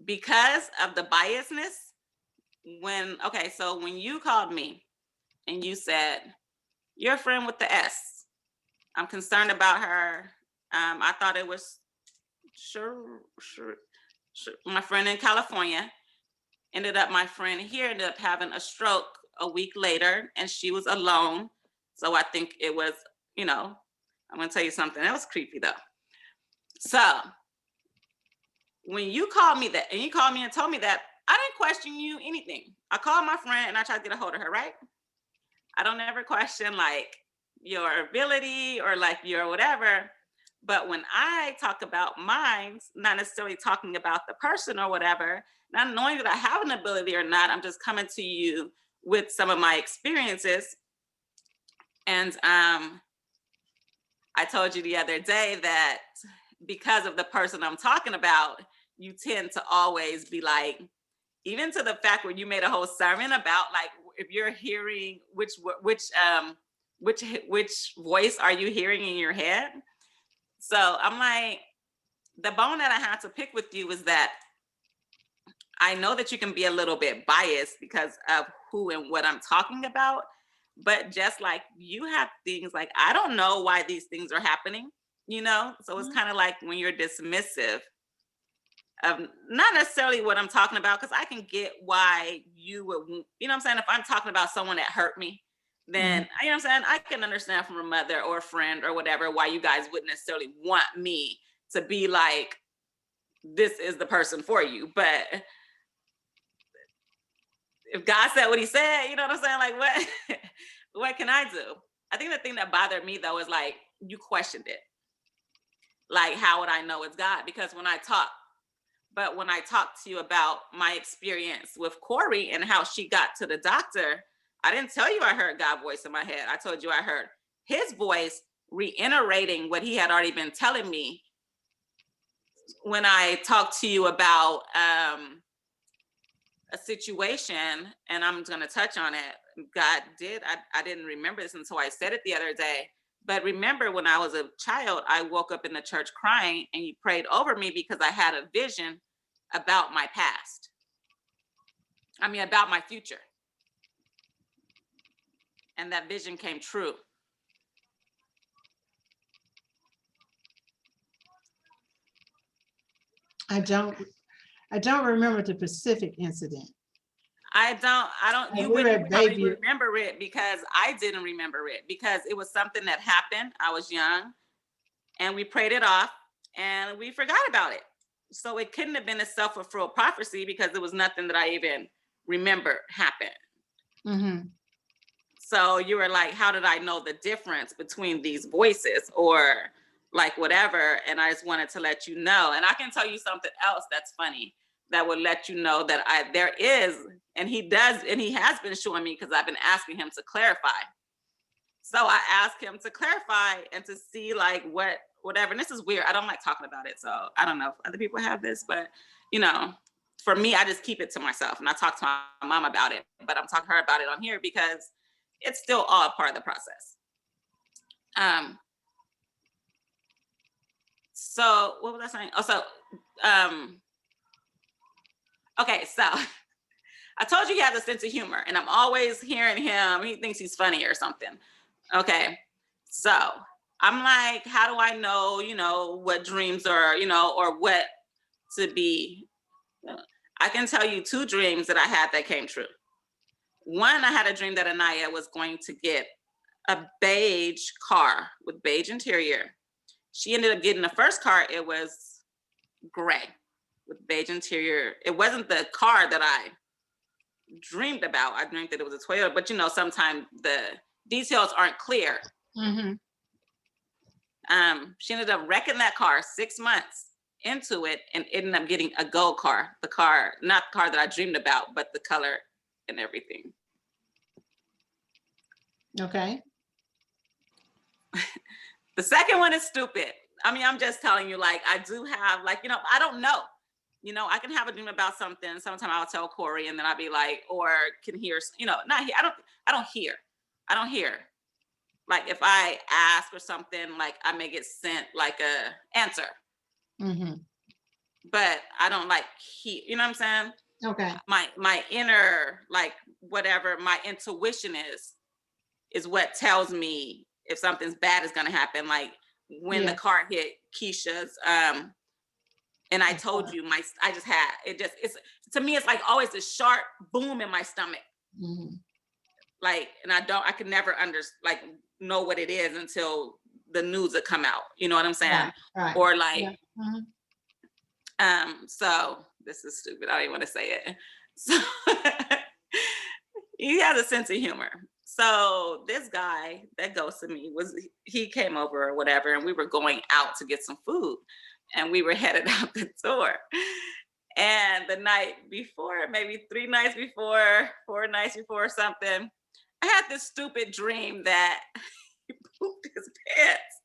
Speaker 2: because of the biasness so when you called me and you said, your friend with the S, I'm concerned about her. I thought it was sure, my friend in California. My friend here ended up having a stroke a week later, and she was alone. So I think it was, I'm gonna tell you something. That was creepy though. So when you called me that, and you called me and told me that, I didn't question you anything. I called my friend and I tried to get a hold of her, right? I don't ever question like your ability or like your whatever. But when I talk about minds, not necessarily talking about the person or whatever, not knowing that I have an ability or not, I'm just coming to you with some of my experiences. And I told you the other day that because of the person I'm talking about, you tend to always be like, even to the fact where you made a whole sermon about like, if you're hearing which voice are you hearing in your head? So I'm like, the bone that I had to pick with you is that I know that you can be a little bit biased because of who and what I'm talking about. But just like you have things like, I don't know why these things are happening, So it's kind of like when you're dismissive of not necessarily what I'm talking about, because I can get why you would, what I'm saying? If I'm talking about someone that hurt me, then, you know what I'm saying? I can understand from a mother or a friend or whatever, why you guys wouldn't necessarily want me to be like, this is the person for you. But if God said what he said, you know what I'm saying? Like, what can I do? I think the thing that bothered me though is like, you questioned it. Like, how would I know it's God? Because when I talk to you about my experience with Kori and how she got to the doctor, I didn't tell you I heard God's voice in my head. I told you I heard his voice reiterating what he had already been telling me when I talked to you about a situation, and I'm going to touch on it. God did. I didn't remember this until I said it the other day. But remember, when I was a child, I woke up in the church crying, and you prayed over me because I had a vision about my past. About my future. And that vision came true.
Speaker 1: I don't remember the specific incident.
Speaker 2: I don't, you wouldn't probably remember it because I didn't remember it, because it was something that happened. I was young and we prayed it off and we forgot about it. So it couldn't have been a self-fulfilled prophecy because it was nothing that I even remember happened.
Speaker 1: Mm-hmm.
Speaker 2: So you were like, how did I know the difference between these voices or like whatever? And I just wanted to let you know. And I can tell you something else that's funny that would let you know that there is, and he has been showing me because I've been asking him to clarify. So I asked him to clarify and to see like whatever. And this is weird. I don't like talking about it. So I don't know if other people have this, but for me, I just keep it to myself and I talk to my mom about it, but I'm talking to her about it on here because it's still all part of the process. So what was I saying? Okay, so I told you he has a sense of humor and I'm always hearing him. He thinks he's funny or something. Okay, so I'm like, how do I know, what dreams are, or what to be? I can tell you 2 dreams that I had that came true. One, I had a dream that Anaya was going to get a beige car with beige interior. She ended up getting the first car. It was gray with beige interior. It wasn't the car that I dreamed about. I dreamed that it was a Toyota, but sometimes the details aren't clear.
Speaker 1: Mm-hmm.
Speaker 2: She ended up wrecking that car 6 months into it and ended up getting a gold car. The car, not the car that I dreamed about, but the color and everything.
Speaker 1: Okay.
Speaker 2: The second one is stupid. I'm just telling you, like, I do have, like, I don't know. I can have a dream about something. Sometimes I'll tell Kori and then I'll be like, or can hear, not hear. I don't hear. Like if I ask or something, like I may get sent like a answer.
Speaker 1: Mm-hmm.
Speaker 2: But I don't like hear, you know what I'm saying?
Speaker 1: Okay.
Speaker 2: My inner, like whatever my intuition is what tells me if something's bad is gonna happen. Like when the
Speaker 1: Yeah.
Speaker 2: car hit Keisha's, and I told you I just had it's to me it's like always a sharp boom in my stomach.
Speaker 1: Mhm.
Speaker 2: Like, and I could never know what it is until the news would come out. You know what I'm saying?
Speaker 1: Right. Right.
Speaker 2: Or like,
Speaker 1: Yeah. Mhm.
Speaker 2: so this is stupid. I don't even want to say it. So he has a sense of humor. So this guy that ghosted me he came over or whatever, and we were going out to get some food, and we were headed out the door. And the night before, maybe 3 nights before, 4 nights before or something, I had this stupid dream that he pooped his pants.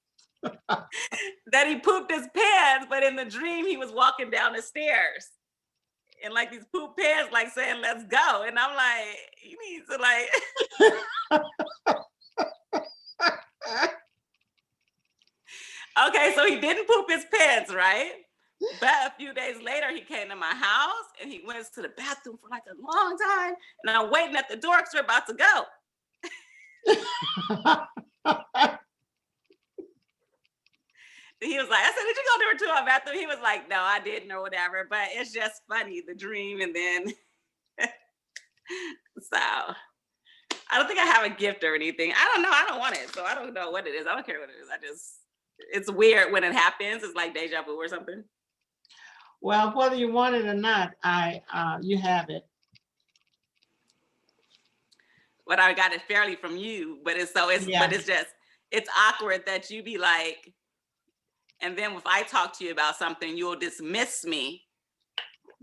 Speaker 2: That he pooped his pants, but in the dream he was walking down the stairs. And like these poop pants, like saying, let's go. And I'm like, you need to okay, so he didn't poop his pants, right? But a few days later, he came to my house and he went to the bathroom for like a long time. And I'm waiting at the door because we're about to go. He was like, I said, did you go there to our bathroom? He was like, no, I didn't or whatever. But it's just funny, the dream. And then, so I don't think I have a gift or anything. I don't know. I don't want it. So I don't know what it is. I don't care what it is. It's weird when it happens. It's like deja vu or something.
Speaker 1: Well, whether you want it or not, you have it.
Speaker 2: But I got it fairly from you. But it's awkward that you be like, and then if I talk to you about something, you'll dismiss me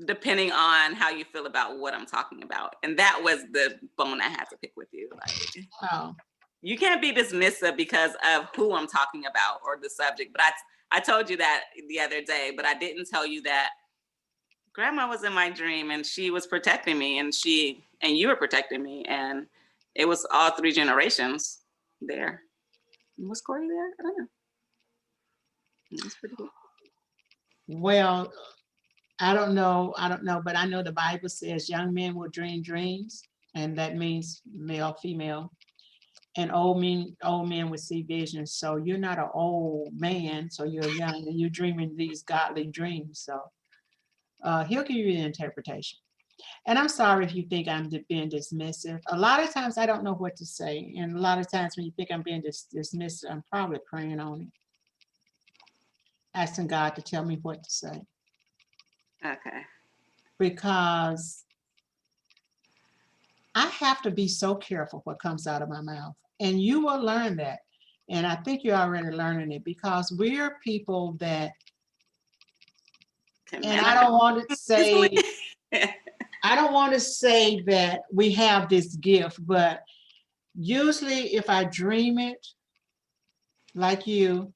Speaker 2: depending on how you feel about what I'm talking about. And that was the bone I had to pick with you. Like, you can't be dismissive because of who I'm talking about or the subject. But I told you that the other day, but I didn't tell you that grandma was in my dream and she was protecting me, and you were protecting me, and it was all 3 generations there. Was Kori there? I don't know. That's pretty cool.
Speaker 1: Well, I don't know, but I know the Bible says young men will dream dreams, and that means male, female, and old men will see visions. So you're not an old man, so you're young and you're dreaming these godly dreams. So he'll give you the interpretation. And I'm sorry if you think I'm being dismissive. A lot of times I don't know what to say, and a lot of times when you think I'm being dismissive, I'm probably praying on it, asking God to tell me what to say.
Speaker 2: Okay.
Speaker 1: Because I have to be so careful what comes out of my mouth. And you will learn that. And I think you're already learning it, because we're people that, and I don't want to say, I don't want to say that we have this gift, but usually if I dream it like you,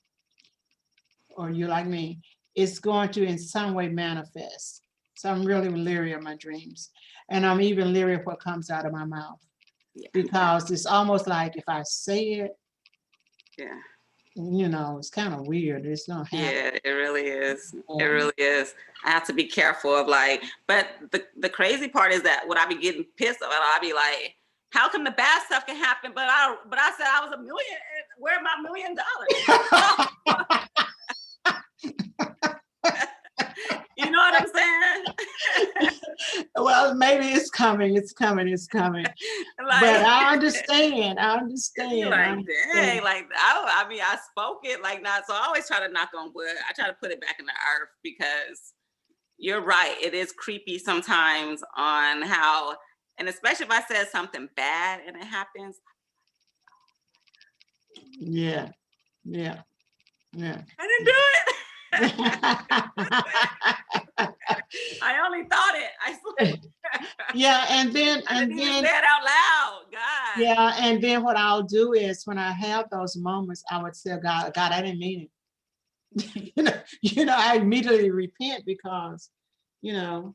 Speaker 1: or you like me, it's going to in some way manifest. So I'm really leery of my dreams. And I'm even leery of what comes out of my mouth. Yeah. Because it's almost like if I say it,
Speaker 2: yeah,
Speaker 1: it's kind of weird. It's not happening.
Speaker 2: Yeah, it really is. Yeah. It really is. I have to be careful of but the crazy part is that when I be getting pissed about, I'll be like, how come the bad stuff can happen? But I said I was a million. Where my $1 million? You know what I'm saying?
Speaker 1: Well, maybe it's coming. But I understand.
Speaker 2: You're like, dang, I spoke it like not. So I always try to knock on wood. I try to put it back in the earth, because you're right. It is creepy sometimes on how, and especially if I said something bad and it happens.
Speaker 1: Yeah.
Speaker 2: I didn't do it. I only thought it. I swear.
Speaker 1: Yeah, and then
Speaker 2: say it out loud. God.
Speaker 1: Yeah, and then what I'll do is when I have those moments, I would say, God, I didn't mean it. I immediately repent, because,
Speaker 2: or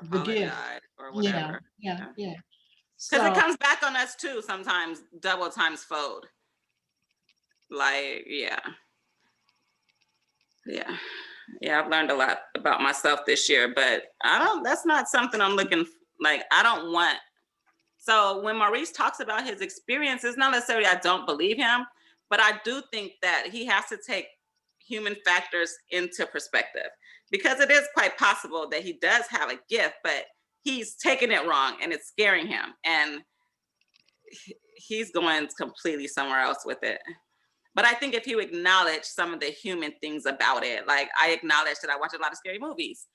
Speaker 2: apologize or whatever.
Speaker 1: Yeah.
Speaker 2: Because it comes back on us too sometimes, double times fold. Like, yeah. Yeah, I've learned a lot about myself this year, but that's not something I'm looking, like, I don't want. So when Maurice talks about his experience, it's not necessarily I don't believe him, but I do think that he has to take human factors into perspective, because it is quite possible that he does have a gift, but he's taking it wrong and it's scaring him, and he's going completely somewhere else with it. But I think if you acknowledge some of the human things about it, like I acknowledge that I watch a lot of scary movies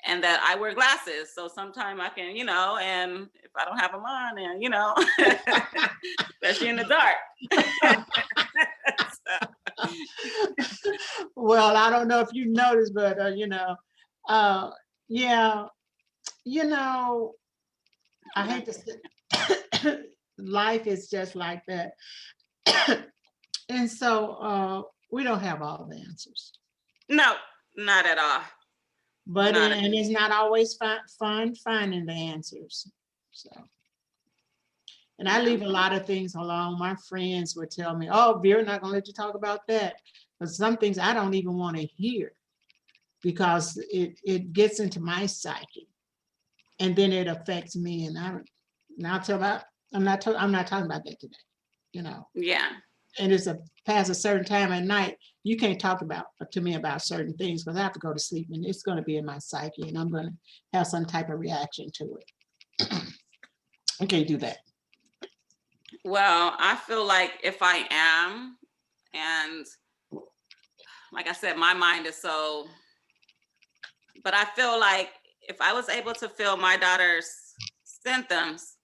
Speaker 2: and that I wear glasses. So sometimes I can, and if I don't have them on, and, especially in the dark.
Speaker 1: Well, I don't know if you noticed, but, yeah, I hate to say, life is just like that. And so we don't have all the answers.
Speaker 2: No, not at all.
Speaker 1: But and it's not always fun finding the answers. So, and I leave a lot of things alone. My friends would tell me, "Oh, Vera, not gonna let you talk about that," but some things I don't even want to hear because it gets into my psyche, and then it affects me. And I'm not talking about that today.
Speaker 2: Yeah.
Speaker 1: And it's past a certain time at night, you can't talk to me about certain things because I have to go to sleep, and it's going to be in my psyche, and I'm going to have some type of reaction to it. I can't do that.
Speaker 2: Well, I feel like if I am, and like I said, my mind is so, but I feel like if I was able to feel my daughter's symptoms,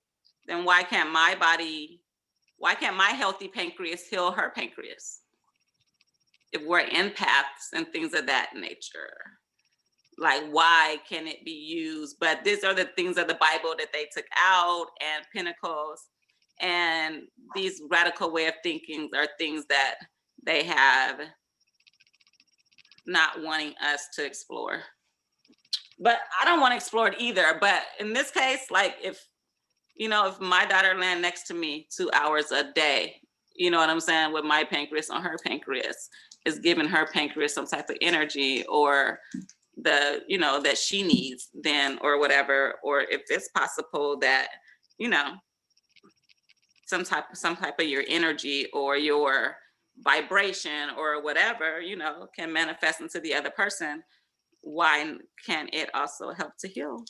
Speaker 2: then why can't my healthy pancreas heal her pancreas? If we're empaths and things of that nature, like, why can it be used? But these are the things of the Bible that they took out, and Pentacles, and these radical way of thinking are things that they have not wanting us to explore. But I don't want to explore it either. But in this case, like, if my daughter land next to me 2 hours a day, you know what I'm saying, with my pancreas on her pancreas, is giving her pancreas some type of energy or that she needs then, or whatever, or if it's possible that, some type of your energy or your vibration or whatever, can manifest into the other person, why can it also help to heal?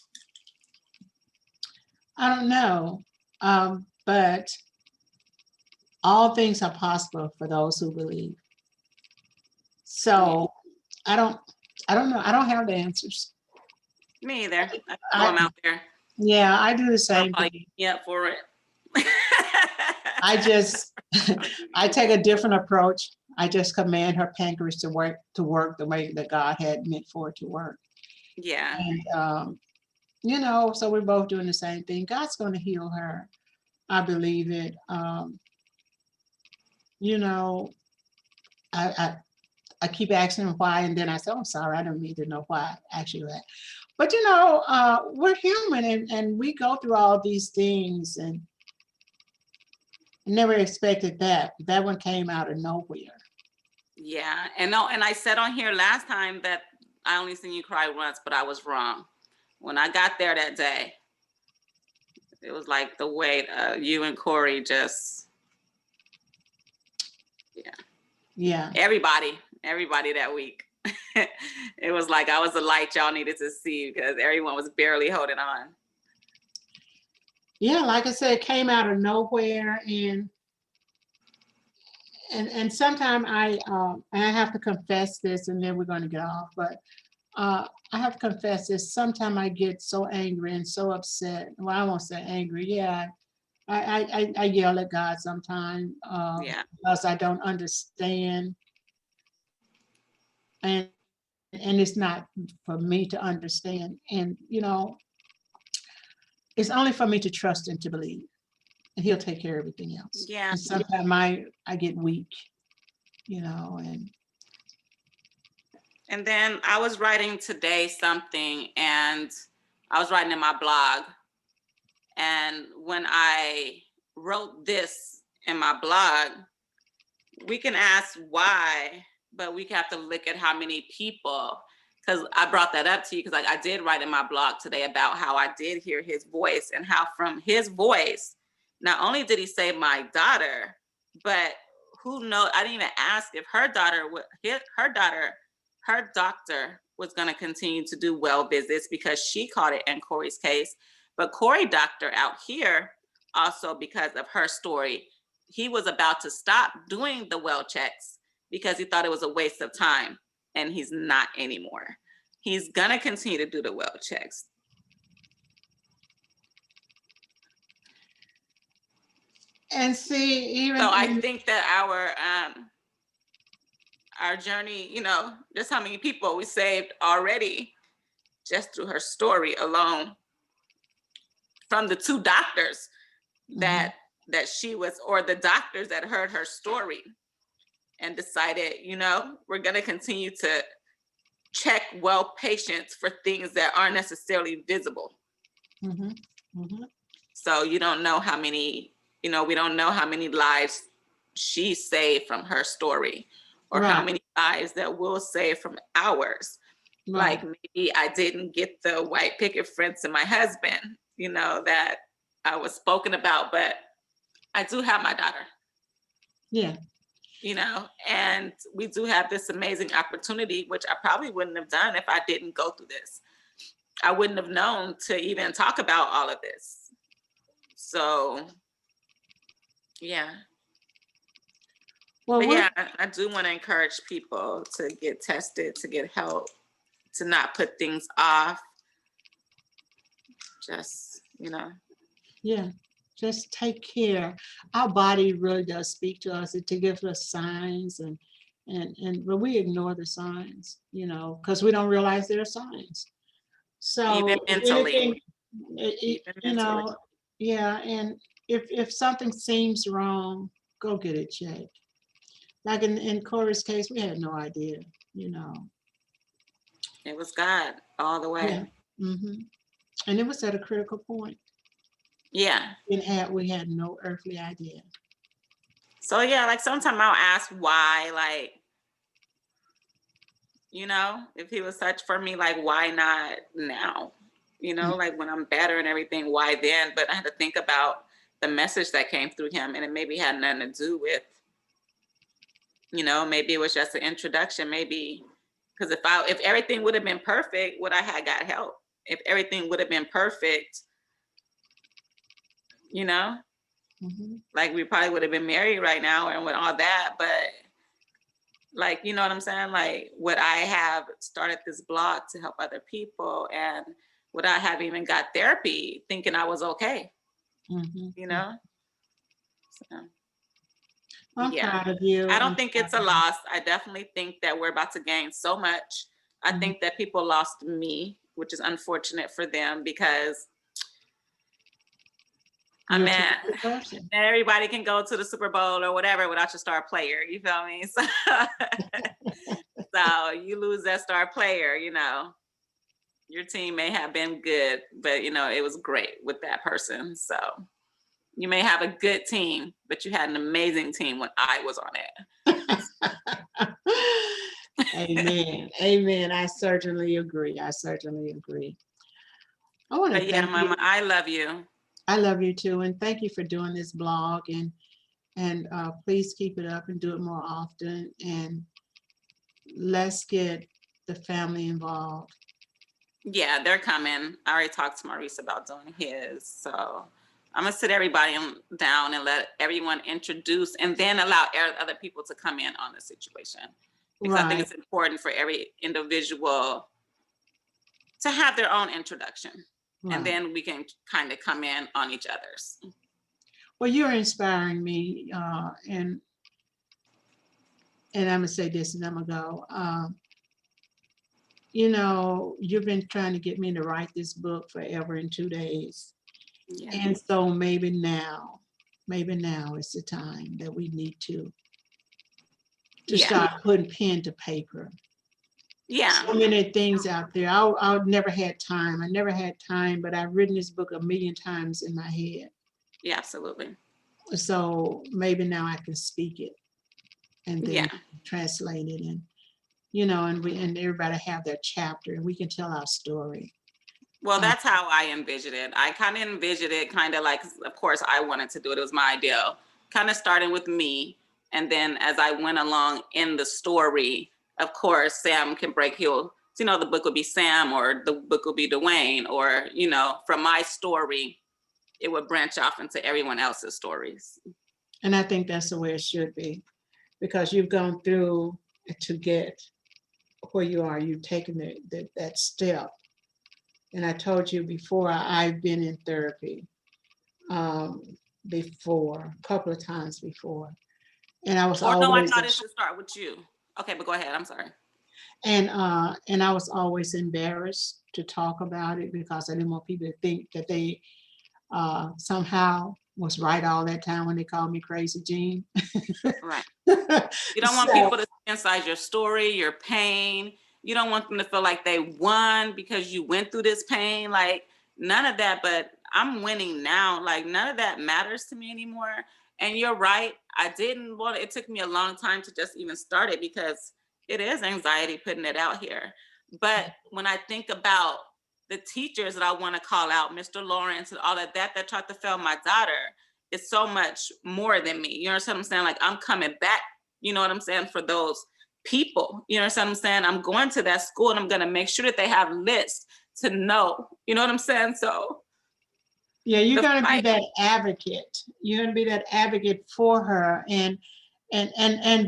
Speaker 1: I don't know, but all things are possible for those who believe. So I don't know. I don't have the answers.
Speaker 2: Me either. I throw them out there.
Speaker 1: Yeah, I do the same thing.
Speaker 2: Yeah, for it.
Speaker 1: I take a different approach. I just command her pancreas to work the way that God had meant for it to work.
Speaker 2: Yeah.
Speaker 1: And so we're both doing the same thing. God's going to heal her. I believe it. I keep asking him why, and then I say, "I'm sorry, I don't need to know why I asked you that." But we're human, and we go through all these things, and never expected that. That one came out of nowhere.
Speaker 2: Yeah, and I said on here last time that I only seen you cry once, but I was wrong. When I got there that day, it was like the weight of you and Kori just,
Speaker 1: yeah.
Speaker 2: Everybody that week. It was like I was the light y'all needed to see because everyone was barely holding on.
Speaker 1: Yeah, like I said, it came out of nowhere, and sometimes I have to confess this, and then we're going to get off. But I have to confess this. Sometimes I get so angry and so upset. Well, I won't say angry. Yeah, I yell at God sometimes because I don't understand, and it's not for me to understand. And it's only for me to trust and to believe, and He'll take care of everything else.
Speaker 2: Yeah.
Speaker 1: And sometimes I get weak,
Speaker 2: And then I was writing today something, and I was writing in my blog. And when I wrote this in my blog, we can ask why, but we have to look at how many people because I brought that up to you because I did write in my blog today about how I did hear his voice and how from his voice, not only did he save my daughter, but who knows, I didn't even ask if her doctor was going to continue to do well visits because she caught it in Kori's case. But Kori doctor out here, also because of her story, he was about to stop doing the well checks because he thought it was a waste of time, and he's not anymore. He's going to continue to do the well checks.
Speaker 1: And see, even
Speaker 2: so I think that our journey, you know, just how many people we saved already just through her story alone, from the 2 doctors that she was, or the doctors that heard her story and decided, you know, we're going to continue to check well patients for things that aren't necessarily visible. So you don't know how many, you know, we don't know how many lives she saved from her story, or how many lives that we'll save from ours. Like maybe I didn't get the white picket fence in my husband, you know, that I was spoken about, but I do have my daughter.
Speaker 1: Yeah.
Speaker 2: You know, and we do have this amazing opportunity, which I probably wouldn't have done if I didn't go through this. I wouldn't have known to even talk about all of this. So, yeah. Well, but yeah, I do want to encourage people to get tested, to get help, to not put things off. Just, you know.
Speaker 1: Yeah. Just take care. Our body really does speak to us to give us signs, but we ignore the signs, you know, because we don't realize there are signs. So
Speaker 2: even mentally,
Speaker 1: you know, yeah. And if something seems wrong, go get it checked. Like in Kori's case, we had no idea, you know.
Speaker 2: It was God all the way.
Speaker 1: Yeah. And it was at a critical point.
Speaker 2: Yeah.
Speaker 1: We had no earthly idea.
Speaker 2: So yeah, like sometimes I'll ask why, like, you know, if he was such for me, like, why not now? You know, like when I'm better and everything, why then? But I had to think about the message that came through him, and it maybe had nothing to do with, you know, maybe it was just an introduction, maybe, because if everything would have been perfect, would I have got help? If everything would have been perfect, you know, like we probably would have been married right now and with all that, but like, you know what I'm saying? Like, would I have started this blog to help other people, and would I have even got therapy thinking I was okay? You know? So,
Speaker 1: I'm proud of you.
Speaker 2: I don't think it's a loss. I definitely think that we're about to gain so much. I think that people lost me, which is unfortunate for them, because I mean, everybody can go to the Super Bowl or whatever without your star player. You feel me? So, so you lose that star player, you know, your team may have been good, but you know, it was great with that person. So you may have a good team, but you had an amazing team when I was on
Speaker 1: it. Amen. Amen. I certainly agree. I want to thank
Speaker 2: Mama,
Speaker 1: you.
Speaker 2: I love you.
Speaker 1: I love you too, and thank you for doing this blog, and please keep it up and do it more often, and let's get the family involved.
Speaker 2: Yeah, they're coming. I already talked to Maurice about doing his, so I'm gonna sit everybody down and let everyone introduce, and then allow other people to come in on the situation, because I think it's important for every individual to have their own introduction. And then we can kind of come in on each other's.
Speaker 1: Well, you're inspiring me, and I'm gonna say this, and I'm gonna go. You know, you've been trying to get me to write this book forever in 2 days, and so maybe now is the time that we need to start putting pen to paper. So many things out there. I never had time. But I've written this book 1,000,000 times in my head.
Speaker 2: Yeah, absolutely.
Speaker 1: So maybe now I can speak it and then translate it. you know, and everybody have their chapter and we can tell our story.
Speaker 2: Well, that's how I envisioned it. I kind of envisioned it kind of like, of course, I wanted to do it. It was my idea. Kind of starting with me. And then as I went along in the story, of course, Sam can break, you know, the book would be Sam or the book would be Dwayne, or, you know, from my story, it would branch off into everyone else's stories.
Speaker 1: And I think that's the way it should be, because you've gone through to get where you are. You've taken that step. And I told you before, I've been in therapy before, a couple of times before. And I was
Speaker 2: Or no, I
Speaker 1: always,
Speaker 2: thought it should start with you. Okay, but go ahead. I'm sorry.
Speaker 1: and I was always embarrassed to talk about it because I didn't want people to think that they somehow was right all that time when they called me Crazy Jean.
Speaker 2: Right. You don't want people to see inside your story, your pain. You don't want them to feel like they won because you went through this pain. Like none of that, but I'm winning now. Like none of that matters to me anymore. And you're right. I didn't want it. It took me a long time to just even start it because it is anxiety putting it out here. But when I think about the teachers that I want to call out, Mr. Lawrence and all of that tried to fail my daughter, it's so much more than me. You understand what I'm saying? Like I'm coming back, you know what I'm saying, for those people. You understand what I'm saying? I'm going to that school and I'm going to make sure that they have lists to know, you know what I'm saying? So
Speaker 1: yeah, you're going to be that advocate. You're going to be that advocate for her, and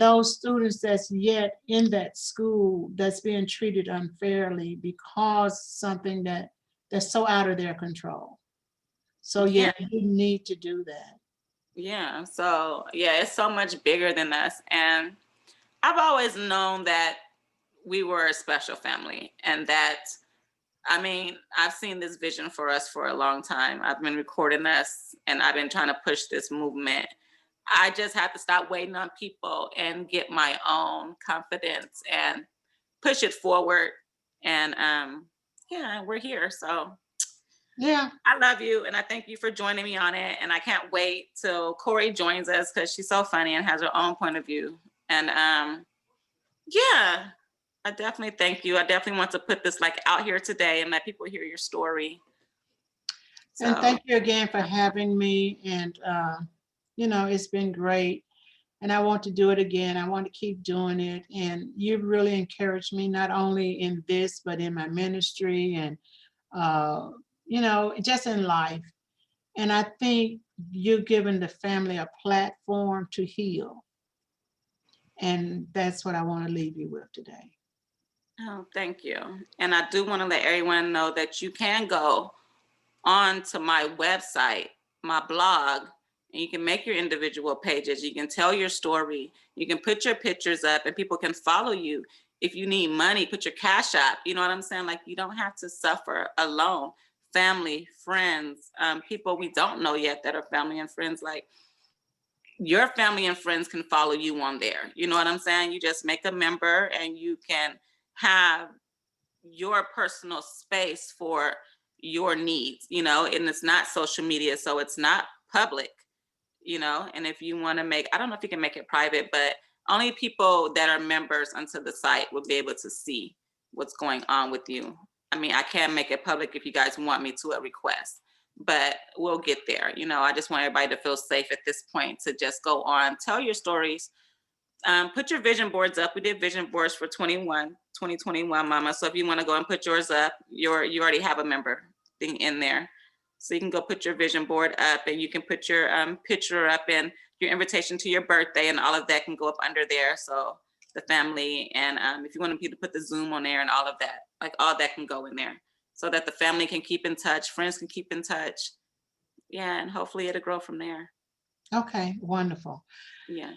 Speaker 1: those students that's yet in that school that's being treated unfairly because something that's so out of their control. So yeah, you need to do that.
Speaker 2: Yeah. So yeah, it's so much bigger than us. And I've always known that we were a special family and that, I mean, I've seen this vision for us for a long time. I've been recording us and I've been trying to push this movement. I just have to stop waiting on people and get my own confidence and push it forward. And yeah, we're here. So
Speaker 1: Yeah.
Speaker 2: I love you and I thank you for joining me on it. And I can't wait till Kori joins us because she's so funny and has her own point of view. And yeah, I definitely thank you. I definitely want to put this like out here today and let people hear your story. So.
Speaker 1: And thank you again for having me. And you know, it's been great. And I want to do it again. I want to keep doing it. And you've really encouraged me, not only in this, but in my ministry and, you know, just in life. And I think you've given the family a platform to heal. And that's what I want to leave you with today.
Speaker 2: Oh, thank you. And I do want to let everyone know that you can go on to my website, my blog, and you can make your individual pages. You can tell your story. You can put your pictures up and people can follow you. If you need money, put your cash app. You know what I'm saying? Like you don't have to suffer alone. Family, friends, people we don't know yet that are family and friends, like your family and friends can follow you on there. You know what I'm saying? You just make a member and you can have your personal space for your needs, you know, and it's not social media, so it's not public, you know. And if you want to make, I don't know if you can make it private, but only people that are members onto the site will be able to see what's going on with you. I mean, I can make it public if you guys want me to, a request, but we'll get there. You know, I just want everybody to feel safe at this point to just go on, tell your stories. Put your vision boards up. We did vision boards for 2021, Mama. So if you want to go and put yours up, you already have a member thing in there. So you can go put your vision board up and you can put your picture up and your invitation to your birthday and all of that can go up under there. So the family and if you want people to put the Zoom on there and all of that, like all that can go in there so that the family can keep in touch, friends can keep in touch. Yeah, and hopefully it'll grow from there.
Speaker 1: Okay, wonderful.
Speaker 2: Yeah.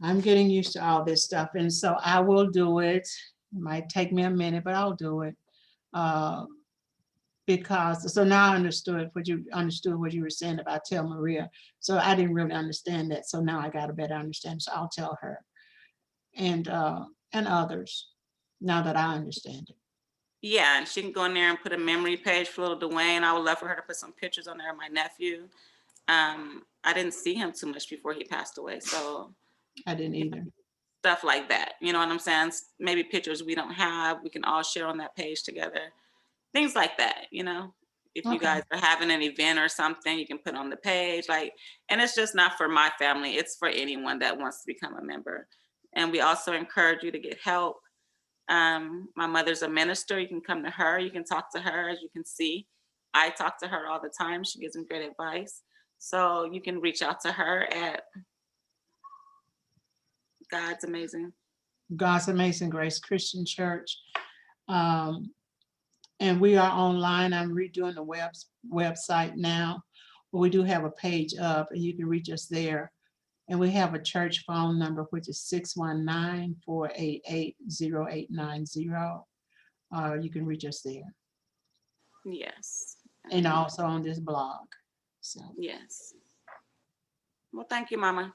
Speaker 1: I'm getting used to all this stuff, and so I will do it. It might take me a minute, but I'll do it. Because so now I understood what you were saying about Tell Maria. So I didn't really understand that. So now I got a better understanding. So I'll tell her and others now that I understand it.
Speaker 2: Yeah, and she can go in there and put a memory page for little Dwayne. I would love for her to put some pictures on there of my nephew. I didn't see him too much before he passed away, so
Speaker 1: I didn't either.
Speaker 2: stuff like that. You know what I'm saying? Maybe pictures we don't have, we can all share on that page together. Things like that, you know? If you
Speaker 1: Okay.
Speaker 2: guys are having an event or something, you can put on the page, like, and it's just not for my family, it's for anyone that wants to become a member. And we also encourage you to get help. My mother's a minister. You can come to her. You can talk to her. As you can see, I talk to her all the time. She gives me great advice. So you can reach out to her at God's
Speaker 1: Amazing Grace Christian Church. And we are online. I'm redoing the website now, but we do have a page up and you can reach us there. And we have a church phone number, which is 619-488-0890. You can reach us there.
Speaker 2: Yes.
Speaker 1: And also on this blog. So
Speaker 2: yes. Well, thank you, Mama.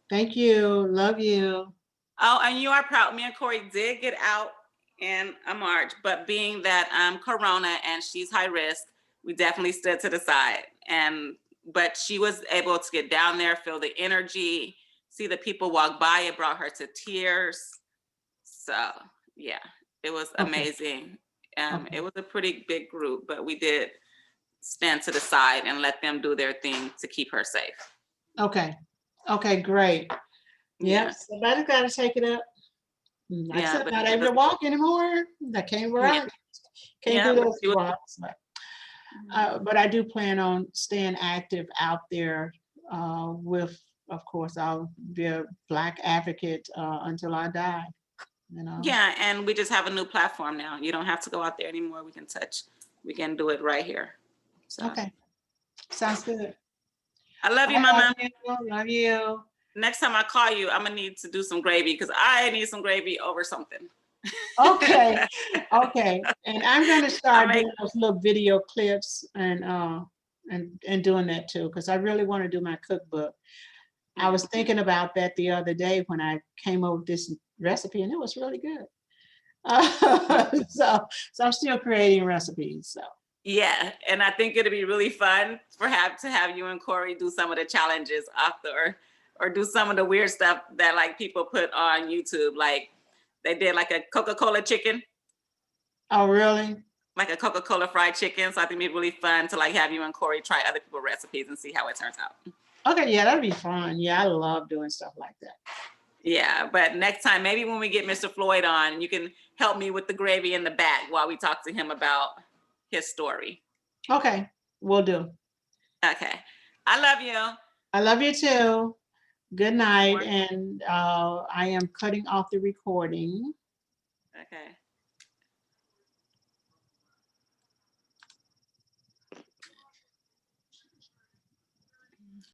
Speaker 1: Thank you. Love you.
Speaker 2: Oh, and you are proud. Me and Kori did get out in a March, but being that Corona and she's high risk, we definitely stood to the side. But she was able to get down there, feel the energy, see the people walk by. It brought her to tears. So yeah, it was amazing. It was a pretty big group, but we did stand to the side and let them do their thing to keep her safe.
Speaker 1: Okay. Okay, great.
Speaker 2: Yeah.
Speaker 1: Yep. Somebody's got to take it up. Like I said,
Speaker 2: but
Speaker 1: not able to walk anymore. I can't run. Can't do those walks. But I do plan on staying active out there with, of course, I'll be a Black advocate until I die. You know?
Speaker 2: Yeah, and we just have a new platform now. You don't have to go out there anymore. We can do it right here. So.
Speaker 1: Okay. Sounds good.
Speaker 2: I love you, Mama.
Speaker 1: Love you.
Speaker 2: Next time I call you, I'm gonna need to do some gravy because I need some gravy over something.
Speaker 1: Okay. Okay. And I'm gonna start doing those little video clips and doing that too, because I really want to do my cookbook. I was thinking about that the other day when I came up with this recipe, and it was really good. So I'm still creating recipes. So.
Speaker 2: Yeah, and I think it'd be really fun to have you and Kori do some of the challenges after, or do some of the weird stuff that like people put on YouTube. Like they did like a Coca-Cola chicken.
Speaker 1: Oh, really?
Speaker 2: Like a Coca-Cola fried chicken. So I think it'd be really fun to like have you and Kori try other people's recipes and see how it turns out.
Speaker 1: Okay, yeah, that'd be fun. Yeah, I love doing stuff like that.
Speaker 2: Yeah, but next time, maybe when we get Mr. Floyd on, you can help me with the gravy in the back while we talk to him about his story.
Speaker 1: Okay, will do.
Speaker 2: Okay, I love you.
Speaker 1: I love you too. Good night, and I am cutting off the recording.
Speaker 2: Okay.